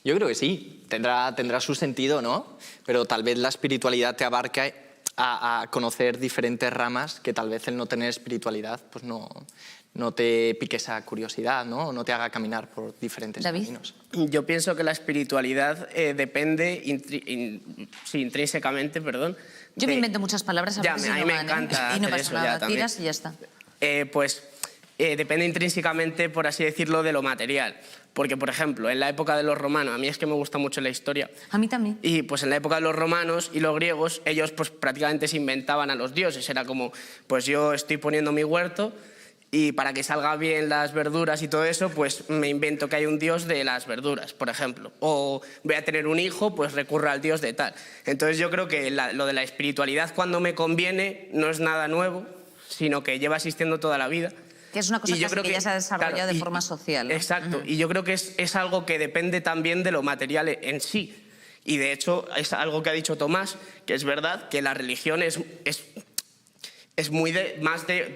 Speaker 3: Yo creo que sí, tendrá su sentido, ¿no? Pero tal vez la espiritualidad te abarca a conocer diferentes ramas que tal vez el no tener espiritualidad pues no te pique esa curiosidad, ¿no? O no te haga caminar por diferentes caminos.
Speaker 2: Yo pienso que la espiritualidad depende intrínsecamente,
Speaker 1: Yo me invento muchas palabras a
Speaker 2: mí me encanta
Speaker 1: y no
Speaker 2: hacer
Speaker 1: pasa
Speaker 2: eso
Speaker 1: nada,
Speaker 2: ya
Speaker 1: tiras y ya está.
Speaker 2: Depende intrínsecamente, por así decirlo, de lo material. Porque, por ejemplo, en la época de los romanos, a mí es que me gusta mucho la historia.
Speaker 1: A mí también.
Speaker 2: Y pues en la época de los romanos y los griegos, ellos pues prácticamente se inventaban a los dioses. Era como, pues yo estoy poniendo mi huerto y para que salga bien las verduras y todo eso, pues me invento que hay un dios de las verduras, por ejemplo. O voy a tener un hijo, pues recurro al dios de tal. Entonces yo creo que lo de la espiritualidad cuando me conviene no es nada nuevo, sino que lleva existiendo toda la vida.
Speaker 1: Que es una cosa que ya se ha desarrollado de forma social, ¿no?
Speaker 2: Exacto, y yo creo que es algo que depende también de lo material en sí. Y de hecho es algo que ha dicho Tomás, que es verdad, que la religión es muy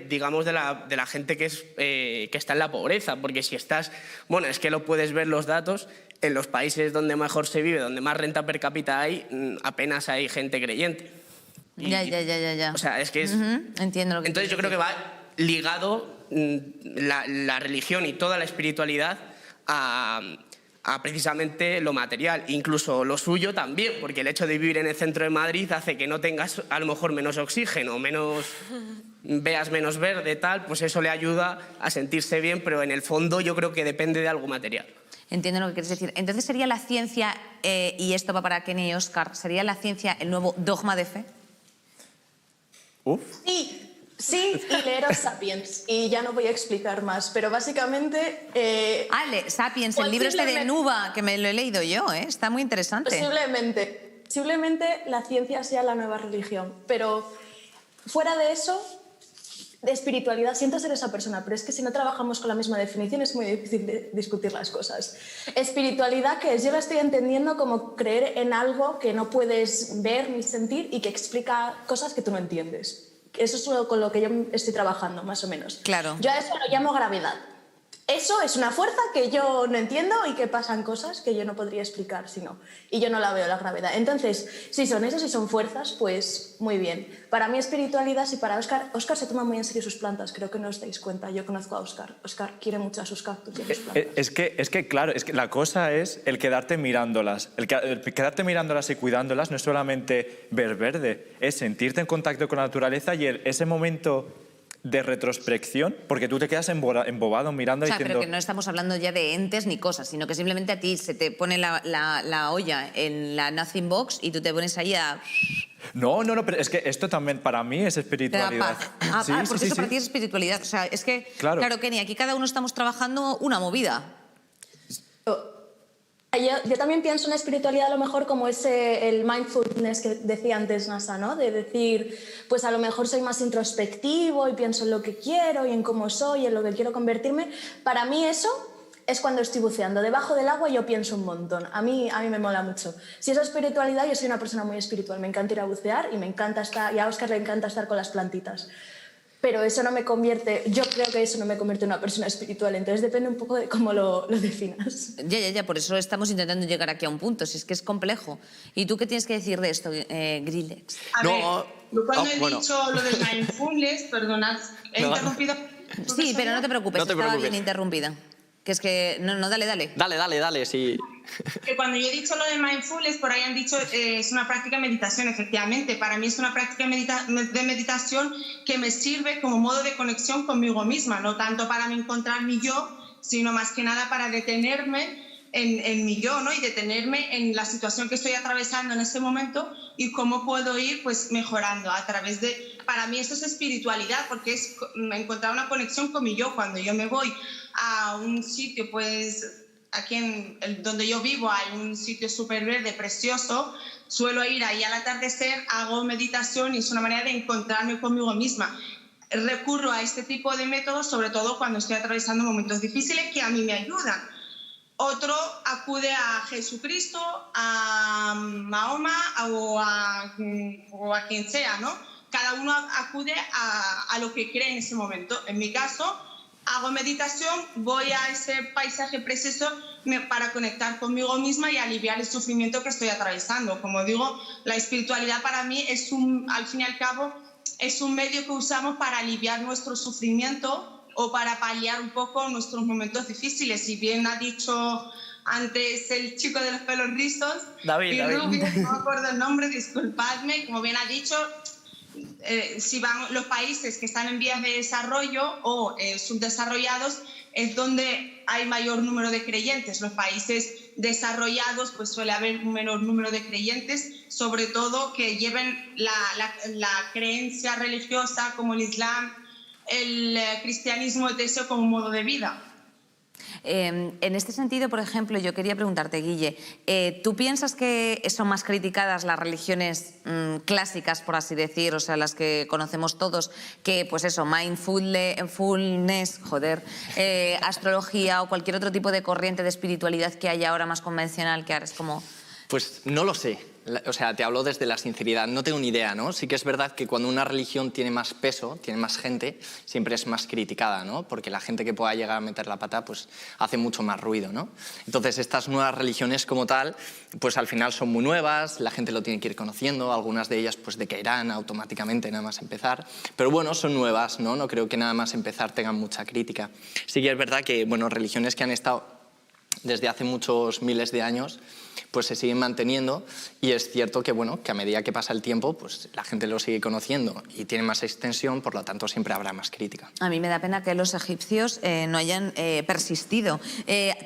Speaker 2: digamos, de la gente que está en la pobreza, porque si estás... Bueno, es que lo puedes ver los datos, en los países donde mejor se vive, donde más renta per cápita hay, apenas hay gente creyente.
Speaker 1: Ya.
Speaker 2: O sea, es que es...
Speaker 1: Entiendo lo que
Speaker 2: Entonces yo creo que va ligado la religión y toda la espiritualidad a precisamente lo material, incluso lo suyo también, porque el hecho de vivir en el centro de Madrid hace que no tengas a lo mejor menos oxígeno, veas menos verde, tal, pues eso le ayuda a sentirse bien, pero en el fondo yo creo que depende de algo material.
Speaker 1: Entiendo lo que quieres decir. Entonces, ¿sería la ciencia, y esto va para Kenny y Óscar, sería la ciencia el nuevo dogma de fe?
Speaker 4: Sí, y leeros Sapiens. Y ya no voy a explicar más, pero básicamente...
Speaker 1: Sapiens, el libro este de Nuba, que me lo he leído yo, está muy interesante.
Speaker 4: Posiblemente la ciencia sea la nueva religión, pero fuera de eso, de espiritualidad, siento ser esa persona, pero es que si no trabajamos con la misma definición es muy difícil de discutir las cosas. Espiritualidad, ¿qué es? Yo la estoy entendiendo como creer en algo que no puedes ver ni sentir y que explica cosas que tú no entiendes. Eso es con lo que yo estoy trabajando, más o menos.
Speaker 1: Claro.
Speaker 4: Yo a eso lo llamo gravedad. Eso es una fuerza que yo no entiendo y que pasan cosas que yo no podría explicar si no. Y yo no la veo, la gravedad. Entonces, si son eso, si son fuerzas, pues muy bien. Para mí espiritualidad, y para Óscar se toma muy en serio sus plantas, creo que no os dais cuenta. Yo conozco a Óscar. Óscar quiere mucho a sus cactus y a sus plantas.
Speaker 8: Es que claro, la cosa es el quedarte mirándolas. El quedarte mirándolas y cuidándolas no es solamente ver verde, es sentirte en contacto con la naturaleza y ese momento de retrospección, porque tú te quedas embobado mirando diciendo...
Speaker 1: pero que no estamos hablando ya de entes ni cosas, sino que simplemente a ti se te pone la olla en la Nothing Box y tú te pones ahí a...
Speaker 8: No, pero es que esto también para mí es espiritualidad.
Speaker 1: Porque eso para ti es espiritualidad. O sea, es que, claro, Kenny, aquí cada uno estamos trabajando una movida.
Speaker 4: Yo también pienso en espiritualidad a lo mejor como el mindfulness que decía antes NASA, ¿no? De decir, pues a lo mejor soy más introspectivo y pienso en lo que quiero y en cómo soy, en lo que quiero convertirme. Para mí eso es cuando estoy buceando. Debajo del agua yo pienso un montón. A mí me mola mucho. Si eso es espiritualidad, yo soy una persona muy espiritual. Me encanta ir a bucear y me encanta y a Óscar le encanta estar con las plantitas. Pero eso no me convierte, yo creo que eso no me convierte en una persona espiritual, entonces depende un poco de cómo lo definas.
Speaker 1: Ya, por eso estamos intentando llegar aquí a un punto, si es que es complejo. ¿Y tú qué tienes que decir de esto, Grillex?
Speaker 7: A ver, yo cuando he dicho lo del mindfulness, perdonad, he interrumpido.
Speaker 1: Sí, pero no te preocupes, estaba bien interrumpida. Que es que, no, dale.
Speaker 3: Dale, sí.
Speaker 7: Que cuando yo he dicho lo de mindfulness, por ahí han dicho es una práctica de meditación, efectivamente. Para mí es una práctica de meditación que me sirve como modo de conexión conmigo misma, no tanto para encontrar mi yo, sino más que nada para detenerme en mi yo, ¿no? Y detenerme en la situación que estoy atravesando en ese momento y cómo puedo ir pues mejorando a través de... Para mí eso es espiritualidad, porque es encontrar una conexión con mi yo. Cuando yo me voy a un sitio, pues aquí donde yo vivo hay un sitio súper verde, precioso, suelo ir ahí al atardecer, hago meditación y es una manera de encontrarme conmigo misma. Recurro a este tipo de métodos, sobre todo cuando estoy atravesando momentos difíciles que a mí me ayudan. Otro acude a Jesucristo, a Mahoma o a quien sea, ¿no? Cada uno acude a lo que cree en ese momento. En mi caso, hago meditación, voy a ese paisaje precioso para conectar conmigo misma y aliviar el sufrimiento que estoy atravesando. Como digo, la espiritualidad para mí al fin y al cabo, es un medio que usamos para aliviar nuestro sufrimiento o para paliar un poco nuestros momentos difíciles. Si bien ha dicho antes el chico de los pelos rizos,
Speaker 2: David.
Speaker 7: No me acuerdo el nombre, disculpadme, como bien ha dicho, si van los países que están en vías de desarrollo o subdesarrollados, es donde hay mayor número de creyentes. Los países desarrollados pues suele haber un menor número de creyentes, sobre todo que lleven la creencia religiosa como el Islam, el cristianismo, eso como modo de vida.
Speaker 1: En este sentido, por ejemplo, yo quería preguntarte, Guille, ¿tú piensas que son más criticadas las religiones clásicas, por así decir, o sea, las que conocemos todos, que, pues eso, mindfulness, astrología o cualquier otro tipo de corriente de espiritualidad que haya ahora más convencional, que ahora es como
Speaker 3: Pues no lo sé. O sea, te hablo desde la sinceridad, no tengo ni idea, ¿no? Sí que es verdad que cuando una religión tiene más peso, tiene más gente, siempre es más criticada, ¿no? Porque la gente que pueda llegar a meter la pata, pues hace mucho más ruido, ¿no? Entonces, estas nuevas religiones como tal, pues al final son muy nuevas, la gente lo tiene que ir conociendo, algunas de ellas pues decaerán automáticamente nada más empezar, pero bueno, son nuevas, ¿no? No creo que nada más empezar tengan mucha crítica. Sí que es verdad que, bueno, religiones que han estado desde hace muchos miles de años, pues se siguen manteniendo, y es cierto que, bueno, que a medida que pasa el tiempo, pues la gente lo sigue conociendo y tiene más extensión, por lo tanto siempre habrá más crítica.
Speaker 1: A mí me da pena que los egipcios no hayan persistido.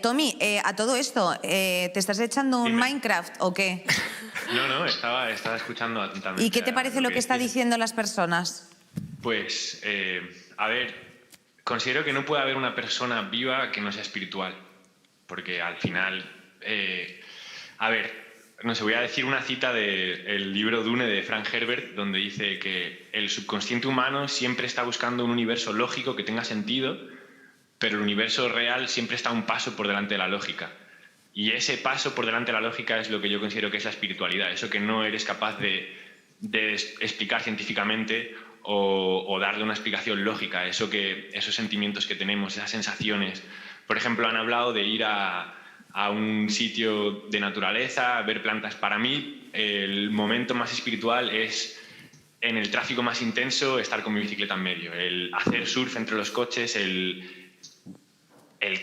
Speaker 1: Tommy, a todo esto, ¿te estás echando un Minecraft o qué?
Speaker 6: No, estaba escuchando atentamente.
Speaker 1: ¿Y qué te parece lo que está diciendo las personas?
Speaker 6: Pues, a ver, considero que no puede haber una persona viva que no sea espiritual, porque al final... a ver, no sé, voy a decir una cita del libro Dune de Frank Herbert, donde dice que el subconsciente humano siempre está buscando un universo lógico que tenga sentido, pero el universo real siempre está un paso por delante de la lógica. Y ese paso por delante de la lógica es lo que yo considero que es la espiritualidad, eso que no eres capaz de explicar científicamente o darle una explicación lógica, esos sentimientos que tenemos, esas sensaciones. Por ejemplo, han hablado de ir a un sitio de naturaleza, ver plantas. Para mí, el momento más espiritual es en el tráfico más intenso, estar con mi bicicleta en medio, el hacer surf entre los coches, el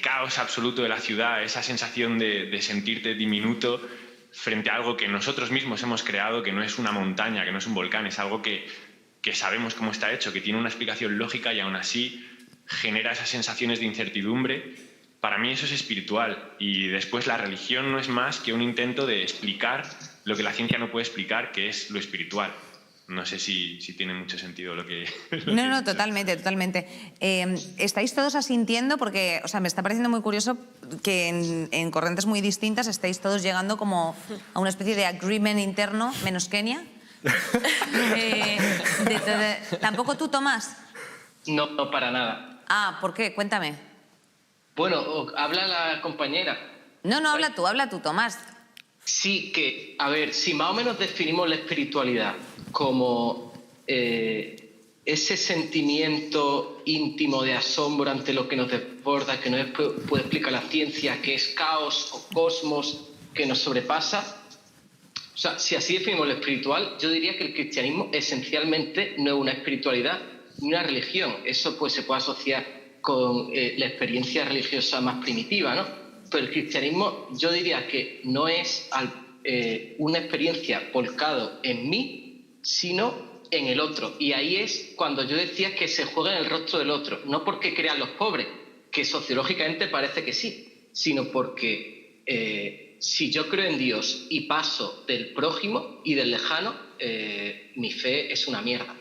Speaker 6: caos absoluto de la ciudad, esa sensación de sentirte diminuto frente a algo que nosotros mismos hemos creado, que no es una montaña, que no es un volcán, es algo que sabemos cómo está hecho, que tiene una explicación lógica y aún así genera esas sensaciones de incertidumbre. Para mí eso es espiritual, y después la religión no es más que un intento de explicar lo que la ciencia no puede explicar, que es lo espiritual. No sé si tiene mucho sentido lo que...
Speaker 1: No, totalmente. ¿Estáis todos asintiendo? Porque, o sea, me está pareciendo muy curioso que en corrientes muy distintas estáis todos llegando como a una especie de agreement interno, menos Kenia. ¿Tampoco tú, Tomás?
Speaker 5: No, para nada.
Speaker 1: Ah, ¿por qué? Cuéntame.
Speaker 5: Bueno, habla la compañera.
Speaker 1: No, habla tú, Tomás.
Speaker 5: Sí, que, a ver, si más o menos definimos la espiritualidad como ese sentimiento íntimo de asombro ante lo que nos desborda, que no puede explicar la ciencia, que es caos o cosmos que nos sobrepasa. O sea, si así definimos lo espiritual, yo diría que el cristianismo esencialmente no es una espiritualidad ni una religión. Eso pues se puede asociar con la experiencia religiosa más primitiva, ¿no? Pero el cristianismo yo diría que no es una experiencia volcado en mí, sino en el otro. Y ahí es cuando yo decía que se juega en el rostro del otro, no porque crean los pobres, que sociológicamente parece que sí, sino porque si yo creo en Dios y paso del prójimo y del lejano, mi fe es una mierda.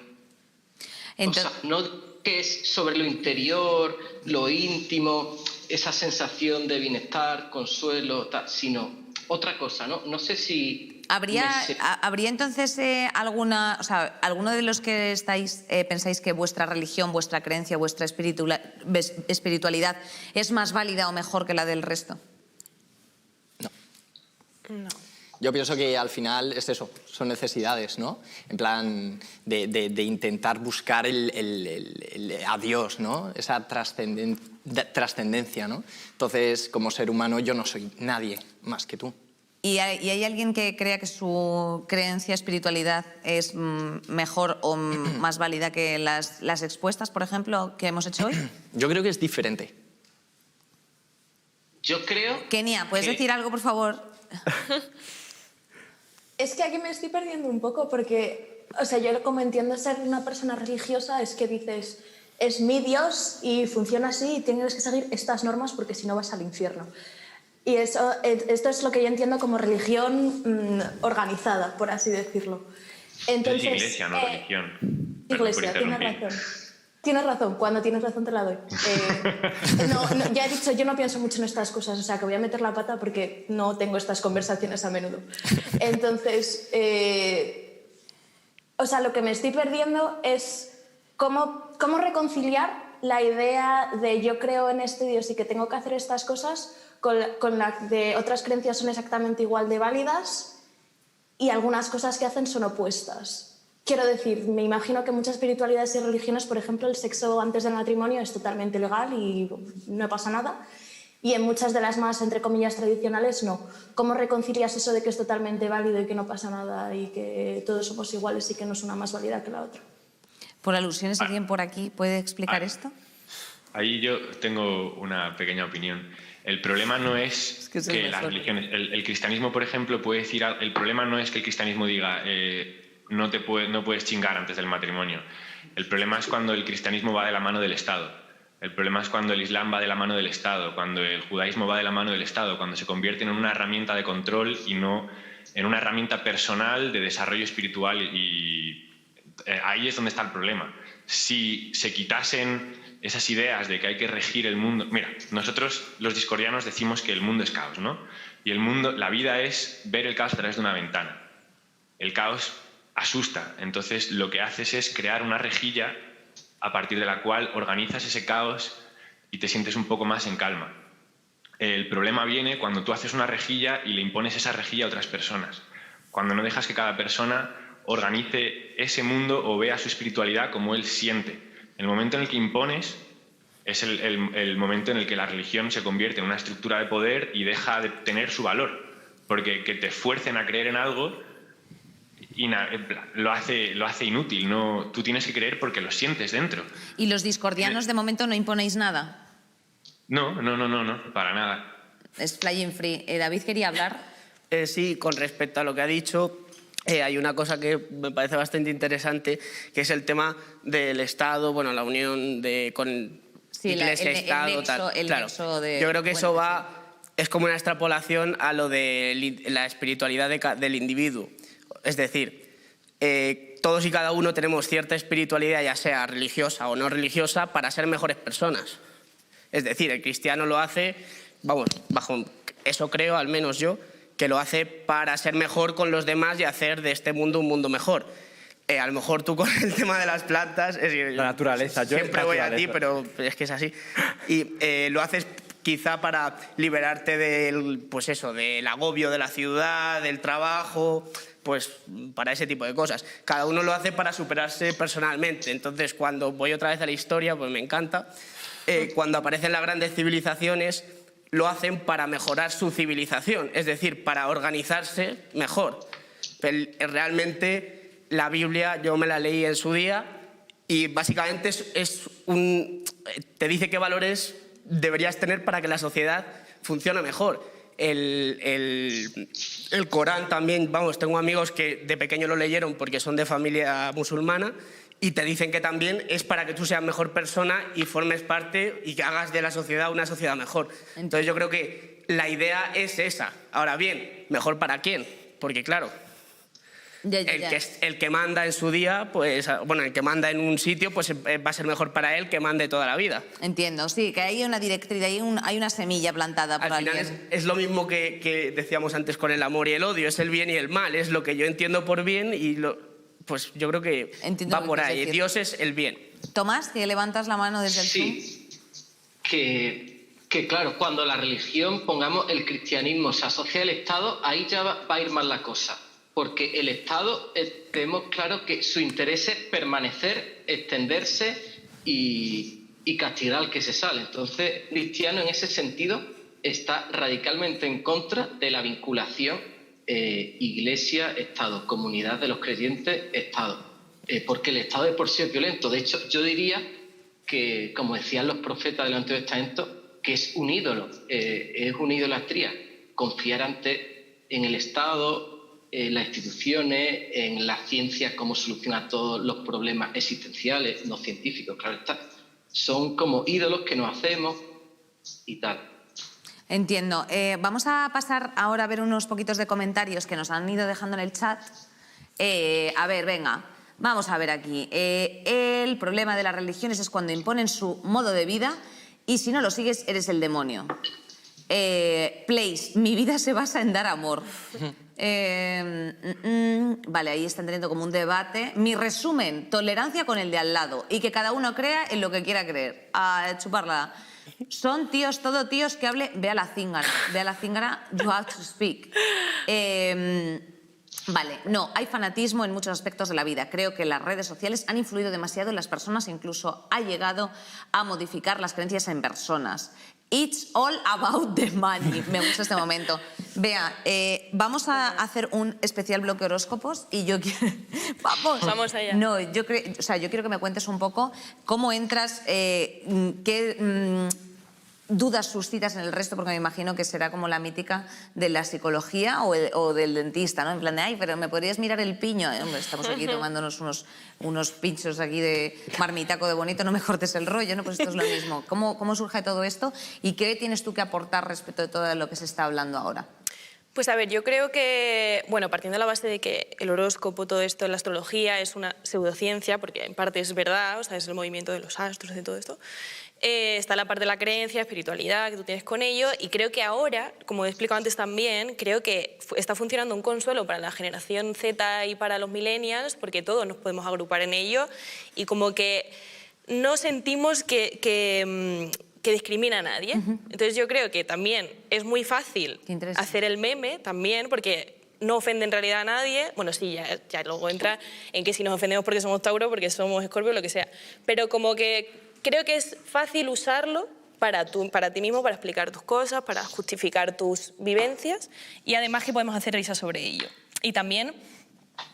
Speaker 5: Entonces, o sea, no que es sobre lo interior, lo íntimo, esa sensación de bienestar, consuelo, sino otra cosa, ¿no? No sé si...
Speaker 1: ¿Habría entonces alguno de los que estáis pensáis que vuestra religión, vuestra creencia, vuestra espiritualidad es más válida o mejor que la del resto?
Speaker 3: No. Yo pienso que al final es eso, son necesidades, ¿no? En plan de intentar buscar a Dios, ¿no? Esa trascendencia, ¿no? Entonces, como ser humano, yo no soy nadie más que tú.
Speaker 1: ¿Y hay alguien que crea que su creencia, espiritualidad es mejor o más válida que las expuestas, por ejemplo, que hemos hecho hoy?
Speaker 3: Yo creo que es diferente.
Speaker 5: Yo creo...
Speaker 1: Kenia, ¿puedes decir algo, por favor?
Speaker 4: Es que aquí me estoy perdiendo un poco porque, o sea, yo como entiendo ser una persona religiosa es que dices, es mi Dios y funciona así y tienes que seguir estas normas porque si no vas al infierno. Y esto es lo que yo entiendo como religión organizada, por así declo. Entonces,
Speaker 6: es iglesia, no religión.
Speaker 4: Iglesia, tienes razón. Tienes razón, cuando tienes razón te la doy. Ya he dicho, yo no pienso mucho en estas cosas, o sea, que voy a meter la pata porque no tengo estas conversaciones a menudo. Entonces, o sea, lo que me estoy perdiendo es cómo reconciliar la idea de yo creo en este Dios y que tengo que hacer estas cosas con la de otras creencias son exactamente igual de válidas y algunas cosas que hacen son opuestas. Quiero decir, me imagino que en muchas espiritualidades y religiones, por ejemplo, el sexo antes del matrimonio es totalmente legal y no pasa nada. Y en muchas de las más, entre comillas, tradicionales, no. ¿Cómo reconcilias eso de que es totalmente válido y que no pasa nada y que todos somos iguales y que no es una más válida que la otra?
Speaker 1: Por alusiones, ¿alguien por aquí puede explicar esto?
Speaker 6: Ahí yo tengo una pequeña opinión. El problema no es que las religiones... El cristianismo, por ejemplo, puede decir... El problema no es que el cristianismo diga no puedes chingar antes del matrimonio. El problema es cuando el cristianismo va de la mano del Estado. El problema es cuando el Islam va de la mano del Estado, cuando el judaísmo va de la mano del Estado, cuando se convierte en una herramienta de control y no en una herramienta personal de desarrollo espiritual. Y ahí es donde está el problema. Si se quitasen esas ideas de que hay que regir el mundo... Mira, nosotros los discordianos decimos que el mundo es caos, ¿no? Y el mundo, la vida es ver el caos a través de una ventana. El caos asusta, entonces lo que haces es crear una rejilla a partir de la cual organizas ese caos y te sientes un poco más en calma. El problema viene cuando tú haces una rejilla y le impones esa rejilla a otras personas. Cuando no dejas que cada persona organice ese mundo o vea su espiritualidad como él siente. El momento en el que impones es el momento en el que la religión se convierte en una estructura de poder y deja de tener su valor. Porque que te fuercen a creer en algo lo hace inútil. No, tú tienes que creer porque lo sientes dentro.
Speaker 1: ¿Y los discordianos de momento no imponéis nada?
Speaker 6: No, para nada.
Speaker 1: Es flying free. David quería hablar.
Speaker 2: Sí, con respecto a lo que ha dicho... hay una cosa que me parece bastante interesante, que es el tema del Estado, bueno, la unión con Iglesia-Estado, tal. Claro, yo creo que eso es como una extrapolación a lo de la espiritualidad del individuo. Es decir, todos y cada uno tenemos cierta espiritualidad, ya sea religiosa o no religiosa, para ser mejores personas. Es decir, el cristiano lo hace, vamos, bajo eso creo, al menos yo, que lo hace para ser mejor con los demás y hacer de este mundo un mundo mejor. A lo mejor tú con el tema de las plantas...
Speaker 8: La naturaleza.
Speaker 2: Siempre voy a ti, pero es que es así. Y lo haces quizá para liberarte del agobio de la ciudad, del trabajo, pues para ese tipo de cosas. Cada uno lo hace para superarse personalmente. Entonces, cuando voy otra vez a la historia, pues me encanta. Cuando aparecen las grandes civilizaciones... lo hacen para mejorar su civilización, es decir, para organizarse mejor. Realmente la Biblia yo me la leí en su día y básicamente te dice qué valores deberías tener para que la sociedad funcione mejor. El Corán también, vamos, tengo amigos que de pequeño lo leyeron porque son de familia musulmana y te dicen que también es para que tú seas mejor persona y formes parte y que hagas de la sociedad una sociedad mejor. Entonces yo creo que la idea es esa. Ahora bien, ¿mejor para quién? Porque claro, el que manda en su día, pues bueno, el que manda en un sitio, pues va a ser mejor para él que mande toda la vida.
Speaker 1: Entiendo, sí, que hay una directriz, hay una semilla plantada por alguien.
Speaker 2: Al final es lo mismo que decíamos antes con el amor y el odio, es el bien y el mal, es lo que yo entiendo por bien y pues yo creo que va por ahí. Dios es el bien.
Speaker 1: Tomás, que levantas la mano desde el Zoom.
Speaker 5: Sí, que claro, cuando la religión, pongamos el cristianismo, se asocia al Estado, ahí ya va a ir mal la cosa. Porque el Estado, tenemos claro que su interés es permanecer, extenderse y castigar al que se sale. Entonces, cristiano en ese sentido está radicalmente en contra de la vinculación Iglesia, Estado, comunidad de los creyentes, Estado. Porque el Estado de por sí es violento. De hecho, yo diría que, como decían los profetas del Antiguo Testamento, que es un ídolo, es una idolatría. Confiar en el Estado, en las instituciones, en la ciencia, cómo solucionar todos los problemas existenciales, no científicos, claro está. Son como ídolos que nos hacemos y tal.
Speaker 1: Entiendo. Vamos a pasar ahora a ver unos poquitos de comentarios que nos han ido dejando en el chat. A ver, venga, vamos a ver aquí. El problema de las religiones es cuando imponen su modo de vida y si no lo sigues eres el demonio. Place, mi vida se basa en dar amor. Vale, ahí están teniendo como un debate. Mi resumen, tolerancia con el de al lado y que cada uno crea en lo que quiera creer. A chuparla. Son tíos, todo tíos que hable... Ve a la Zingara, you have to speak. Vale, no, hay fanatismo en muchos aspectos de la vida. Creo que las redes sociales han influido demasiado en las personas e incluso ha llegado a modificar las creencias en personas. It's all about the money. Me gusta este momento. Vea, vamos a hacer un especial bloque horóscopos y yo quiero...
Speaker 9: Vamos allá.
Speaker 1: No, yo quiero que me cuentes un poco cómo entras, qué dudas suscitas en el resto, porque me imagino que será como la mítica de la psicología o del dentista, ¿no? En plan de, ay, pero ¿me podrías mirar el piño? Hombre, estamos aquí tomándonos unos pinchos aquí de marmitaco de bonito, no me cortes el rollo, ¿no? Pues esto es lo mismo. ¿Cómo surge todo esto y qué tienes tú que aportar respecto de todo lo que se está hablando ahora?
Speaker 9: Pues a ver, yo creo que, bueno, partiendo de la base de que el horóscopo, todo esto, la astrología es una pseudociencia, porque en parte es verdad, o sea, es el movimiento de los astros y todo esto, está la parte de la creencia, espiritualidad que tú tienes con ello, y creo que ahora, como he explicado antes también, creo que está funcionando un consuelo para la generación Z y para los millennials, porque todos nos podemos agrupar en ello, y como que no sentimos que discrimina a nadie. Entonces yo creo que también es muy fácil hacer el meme también, porque no ofende en realidad a nadie. Bueno, sí, ya luego entra en que si nos ofendemos porque somos Tauro, porque somos Escorpio, lo que sea. Pero como que creo que es fácil usarlo para ti mismo, para explicar tus cosas, para justificar tus vivencias, y además que podemos hacer risa sobre ello. Y también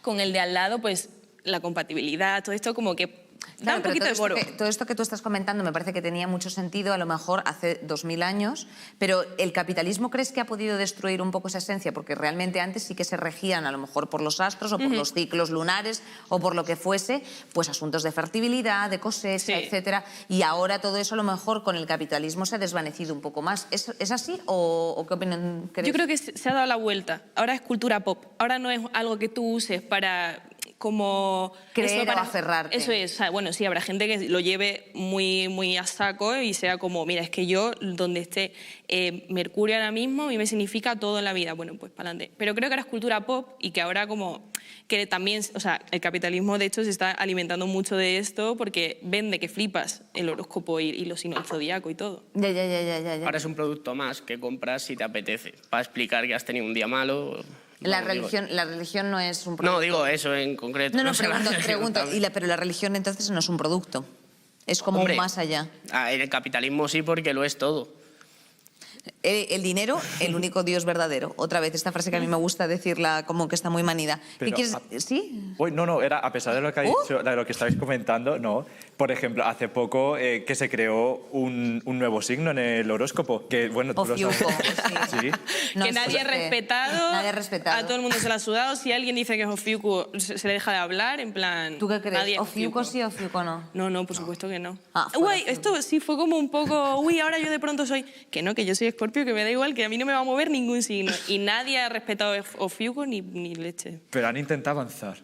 Speaker 9: con el de al lado, pues la compatibilidad, todo esto como que da un poquito de moro.
Speaker 1: Todo esto que tú estás comentando me parece que tenía mucho sentido a lo mejor hace 2000 años, pero ¿el capitalismo crees que ha podido destruir un poco esa esencia? Porque realmente antes sí que se regían a lo mejor por los astros o por los ciclos lunares o por lo que fuese, pues asuntos de fertilidad, de cosecha, etcétera, y ahora todo eso a lo mejor con el capitalismo se ha desvanecido un poco más. ¿Es así o qué opinión crees?
Speaker 9: Yo creo que se ha dado la vuelta. Ahora es cultura pop. Ahora no es algo que tú uses para como
Speaker 1: creer
Speaker 9: para
Speaker 1: o aferrarte.
Speaker 9: Eso es, o sea, bueno, sí, habrá gente que lo lleve muy a saco y sea como, mira, es que yo, donde esté Mercurio ahora mismo, a mí me significa todo en la vida. Bueno, pues para adelante. Pero creo que ahora es cultura pop y que ahora como que también, o sea, el capitalismo de hecho se está alimentando mucho de esto porque vende que flipas el horóscopo y los signos del zodíaco y todo.
Speaker 1: Ya.
Speaker 2: Ahora es un producto más que compras si te apetece, para explicar que has tenido un día malo.
Speaker 1: La religión no es un producto.
Speaker 2: No, digo eso en concreto.
Speaker 1: No, pregunto. Pero la religión entonces no es un producto. Es como un más allá.
Speaker 2: En el capitalismo sí, porque lo es todo.
Speaker 1: El dinero, el único Dios verdadero. Otra vez, esta frase que a mí me gusta decirla como que está muy manida.
Speaker 8: Pero,
Speaker 1: ¿Qué quieres? ¿Sí?
Speaker 8: No, era a pesar de lo que ha dicho, de lo que estáis comentando, no. Por ejemplo, hace poco que se creó un nuevo signo en el horóscopo, que bueno, tú lo sabes. Sí.
Speaker 9: No, que nadie ha respetado.
Speaker 1: Nadie ha respetado.
Speaker 9: A todo el mundo se lo ha sudado. Si alguien dice que es Ofiuco, se le deja de hablar, en plan...
Speaker 1: ¿Tú qué crees?
Speaker 9: Nadie
Speaker 1: ¿Ofiuco sí o Ofiuco no?
Speaker 9: No, por supuesto que no.
Speaker 1: Uy,
Speaker 9: esto sí fue como un poco... Uy, ahora yo de pronto soy... Que no, que yo soy Escorpio, que me da igual, que a mí no me va a mover ningún signo. Y nadie ha respetado Ofiuco ni leche.
Speaker 8: Pero han intentado avanzar,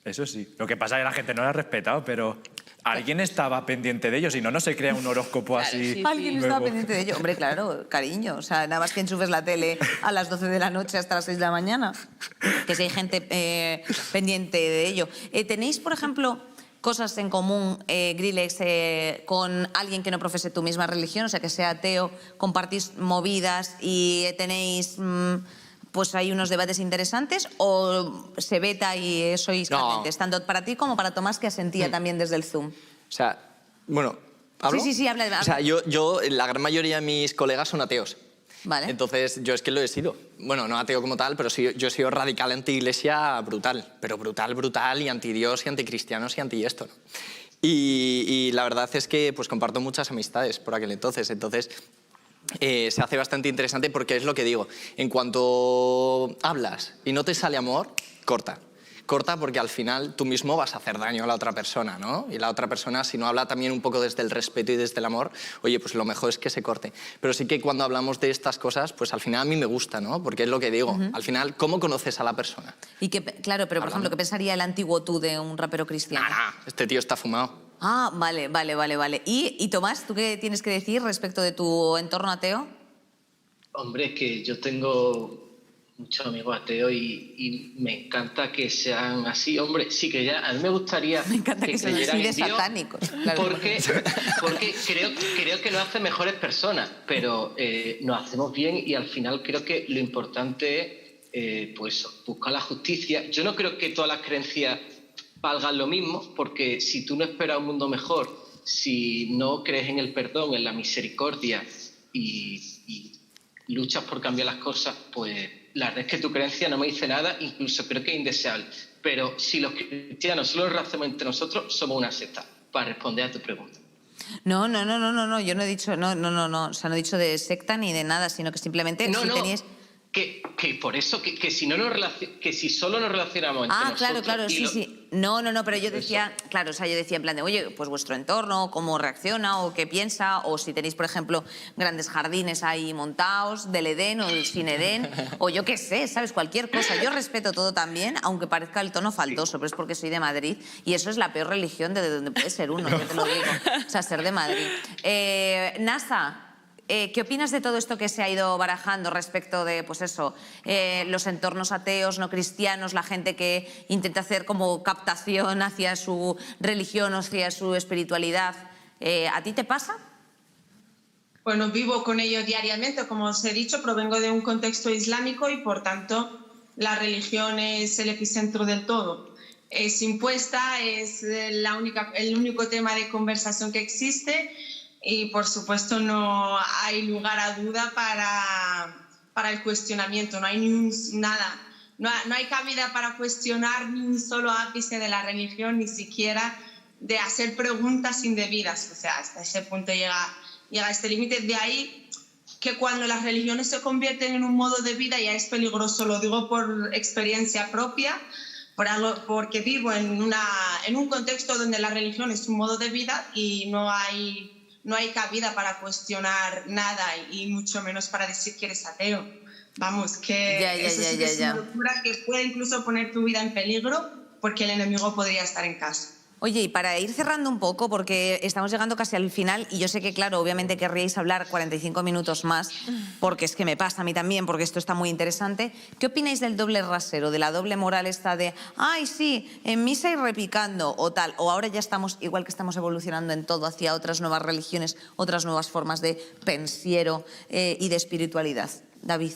Speaker 8: eso sí. Lo que pasa es que la gente no lo ha respetado, pero alguien estaba pendiente de ello, si no, no se crea un horóscopo así.
Speaker 9: Sí.
Speaker 1: Alguien estaba pendiente de ello. Hombre, claro, cariño. O sea, nada más que enchufes la tele a las 12 de la noche hasta las 6 de la mañana. Que si hay gente pendiente de ello. ¿Tenéis, por ejemplo, cosas en común, Grillex, con alguien que no profese tu misma religión? O sea, que sea ateo, compartís movidas y tenéis... pues hay unos debates interesantes, o se veta y sois candentes, tanto para ti como para Tomás, que asentía también desde el Zoom.
Speaker 3: O sea, bueno, ¿hablo?
Speaker 1: Sí, habla.
Speaker 3: O sea, yo, la gran mayoría de mis colegas son ateos.
Speaker 1: Vale.
Speaker 3: Entonces, yo es que lo he sido. Bueno, no ateo como tal, pero sí, yo he sido radical anti-iglesia brutal. Pero brutal, y anti-Dios, y anticristianos, y anti-esto, ¿no? Y la verdad es que pues comparto muchas amistades por aquel entonces. Entonces, se hace bastante interesante porque es lo que digo. En cuanto hablas y no te sale amor, corta. Corta porque al final tú mismo vas a hacer daño a la otra persona, ¿no? Y la otra persona, si no habla también un poco desde el respeto y desde el amor, oye, pues lo mejor es que se corte. Pero sí que cuando hablamos de estas cosas, pues al final a mí me gusta, ¿no? Porque es lo que digo. Al final, ¿cómo conoces a la persona?
Speaker 1: Y que, claro, pero por ejemplo, ¿qué pensaría el antiguo tú de un rapero cristiano?
Speaker 3: Este tío está fumado.
Speaker 1: Ah, vale. ¿Y Tomás, tú qué tienes que decir respecto de tu entorno ateo?
Speaker 5: Hombre, es que yo tengo muchos amigos ateos y me encanta que sean así. Hombre, sí que ya, a mí me gustaría
Speaker 1: Me encanta que sean así de
Speaker 5: Dios,
Speaker 1: satánicos. Claro.
Speaker 5: porque creo que nos hace mejores personas, pero nos hacemos bien y al final creo que lo importante es pues buscar la justicia. Yo no creo que todas las creencias valgan lo mismo, porque si tú no esperas un mundo mejor, si no crees en el perdón, en la misericordia y luchas por cambiar las cosas, pues la verdad es que tu creencia no me dice nada, incluso creo que es indeseable. Pero si los cristianos solo lo hacemos entre nosotros, somos una secta, para responder a tu pregunta.
Speaker 1: No, yo no he dicho, o sea, no he dicho de secta ni de nada, sino que simplemente teníais...
Speaker 5: Que por eso, que si solo nos relacionamos entre nosotros...
Speaker 1: claro, sí. No, pero yo decía, claro, o sea, yo decía en plan de, oye, pues vuestro entorno, cómo reacciona o qué piensa, o si tenéis, por ejemplo, grandes jardines ahí montados, del Edén o del sin Edén, o yo qué sé, ¿sabes? Cualquier cosa. Yo respeto todo también, aunque parezca el tono faltoso, pero es porque soy de Madrid y eso es la peor religión de donde puede ser uno, yo te lo digo. O sea, ser de Madrid. Nasa, ¿qué opinas de todo esto que se ha ido barajando respecto de, pues eso, los entornos ateos, no cristianos, la gente que intenta hacer como captación hacia su religión o hacia su espiritualidad? ¿A ti te pasa?
Speaker 7: Bueno, vivo con ello diariamente. Como os he dicho, provengo de un contexto islámico y, por tanto, la religión es el epicentro del todo. Es impuesta, es el único tema de conversación que existe. Y, por supuesto, no hay lugar a duda para el cuestionamiento. No hay nada. No hay cabida para cuestionar ni un solo ápice de la religión, ni siquiera de hacer preguntas indebidas. O sea, hasta ese punto llega este límite. De ahí que cuando las religiones se convierten en un modo de vida ya es peligroso. Lo digo por experiencia propia, porque vivo en un contexto donde la religión es un modo de vida y no hay cabida para cuestionar nada y mucho menos para decir que eres ateo. Vamos, que eso sí que es una locura que puede incluso poner tu vida en peligro porque el enemigo podría estar en casa.
Speaker 1: Oye, y para ir cerrando un poco, porque estamos llegando casi al final y yo sé que, claro, obviamente querríais hablar 45 minutos más, porque es que me pasa a mí también, porque esto está muy interesante. ¿Qué opináis del doble rasero, de la doble moral esta de, ay, sí, en misa y repicando o tal? O ahora ya estamos, igual que estamos evolucionando en todo, hacia otras nuevas religiones, otras nuevas formas de pensiero y de espiritualidad. David.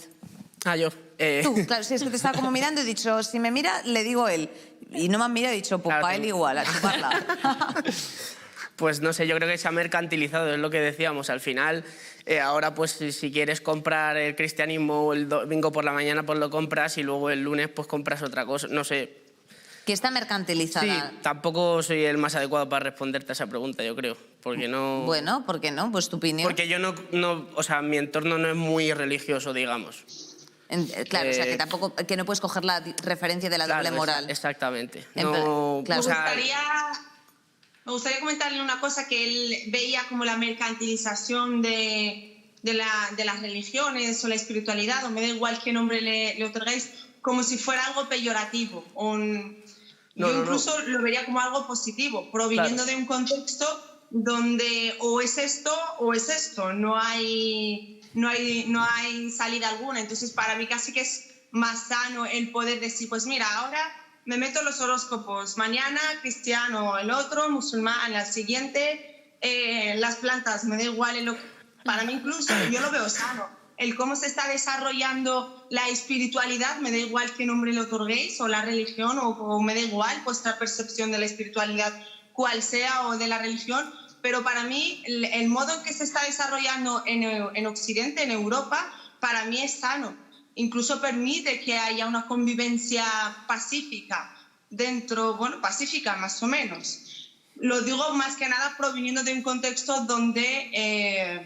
Speaker 2: Yo.
Speaker 1: Tú, claro, si es que te estaba como mirando y he dicho, si me mira, le digo él. Y no me han mirado y he dicho, pues
Speaker 2: claro,
Speaker 1: para él igual, a chuparla.
Speaker 2: Pues no sé, yo creo que se ha mercantilizado, es lo que decíamos. Al final, ahora pues si quieres comprar el cristianismo el domingo por la mañana, pues lo compras y luego el lunes pues compras otra cosa, no sé.
Speaker 1: Que está mercantilizada.
Speaker 2: Sí, tampoco soy el más adecuado para responderte a esa pregunta, yo creo, porque no...
Speaker 1: Bueno, ¿por qué no? Pues tu opinión.
Speaker 2: Porque yo no, o sea, mi entorno no es muy religioso, digamos.
Speaker 1: Claro, o sea, que tampoco, que no puedes coger la referencia de la doble moral.
Speaker 2: Exactamente.
Speaker 1: Claro.
Speaker 7: Me gustaría comentarle una cosa que él veía como la mercantilización de las religiones o la espiritualidad, o me da igual qué nombre le otorgáis, como si fuera algo peyorativo. Yo incluso lo vería como algo positivo, proviniendo de un contexto donde o es esto o es esto, no hay salida alguna. Entonces, para mí casi que es más sano el poder decir, pues mira, ahora me meto en los horóscopos, mañana cristiano, el otro musulmán, la siguiente las plantas, me da igual. Para mí incluso yo lo veo sano. El cómo se está desarrollando la espiritualidad, me da igual qué nombre le otorguéis, o la religión, o me da igual vuestra percepción de la espiritualidad, cual sea, o de la religión. Pero para mí, el modo en que se está desarrollando en Occidente, en Europa, para mí es sano. Incluso permite que haya una convivencia pacífica dentro, bueno, pacífica más o menos. Lo digo más que nada proviniendo de un contexto donde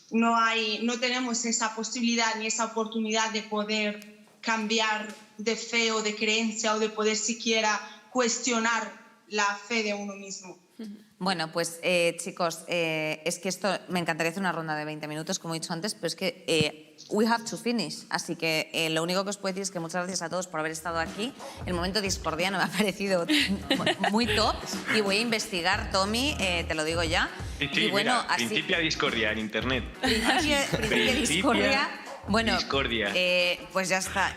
Speaker 7: no tenemos esa posibilidad ni esa oportunidad de poder cambiar de fe o de creencia o de poder siquiera cuestionar la fe de uno mismo.
Speaker 1: Bueno, pues chicos, es que esto me encantaría hacer una ronda de 20 minutos, como he dicho antes, pero es que we have to finish. Así que lo único que os puedo decir es que muchas gracias a todos por haber estado aquí. El momento discordiano me ha parecido muy top y voy a investigar, Tommy, te lo digo ya.
Speaker 6: Sí, y bueno, mira, Principia Discordia en internet.
Speaker 1: Principia Discordia Bueno,
Speaker 6: Discordia.
Speaker 1: pues ya está.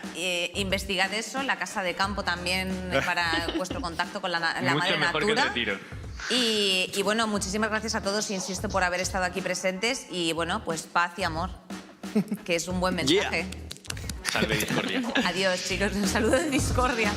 Speaker 1: Investigad eso, la casa de campo también para vuestro contacto con la
Speaker 6: Mucho
Speaker 1: madre
Speaker 6: mejor que el
Speaker 1: natura.
Speaker 6: retiro.
Speaker 1: Y bueno, muchísimas gracias a todos, insisto, por haber estado aquí presentes. Y bueno, pues paz y amor, que es un buen mensaje.
Speaker 6: Salve discordia.
Speaker 1: Adiós, chicos. Un saludo de discordia.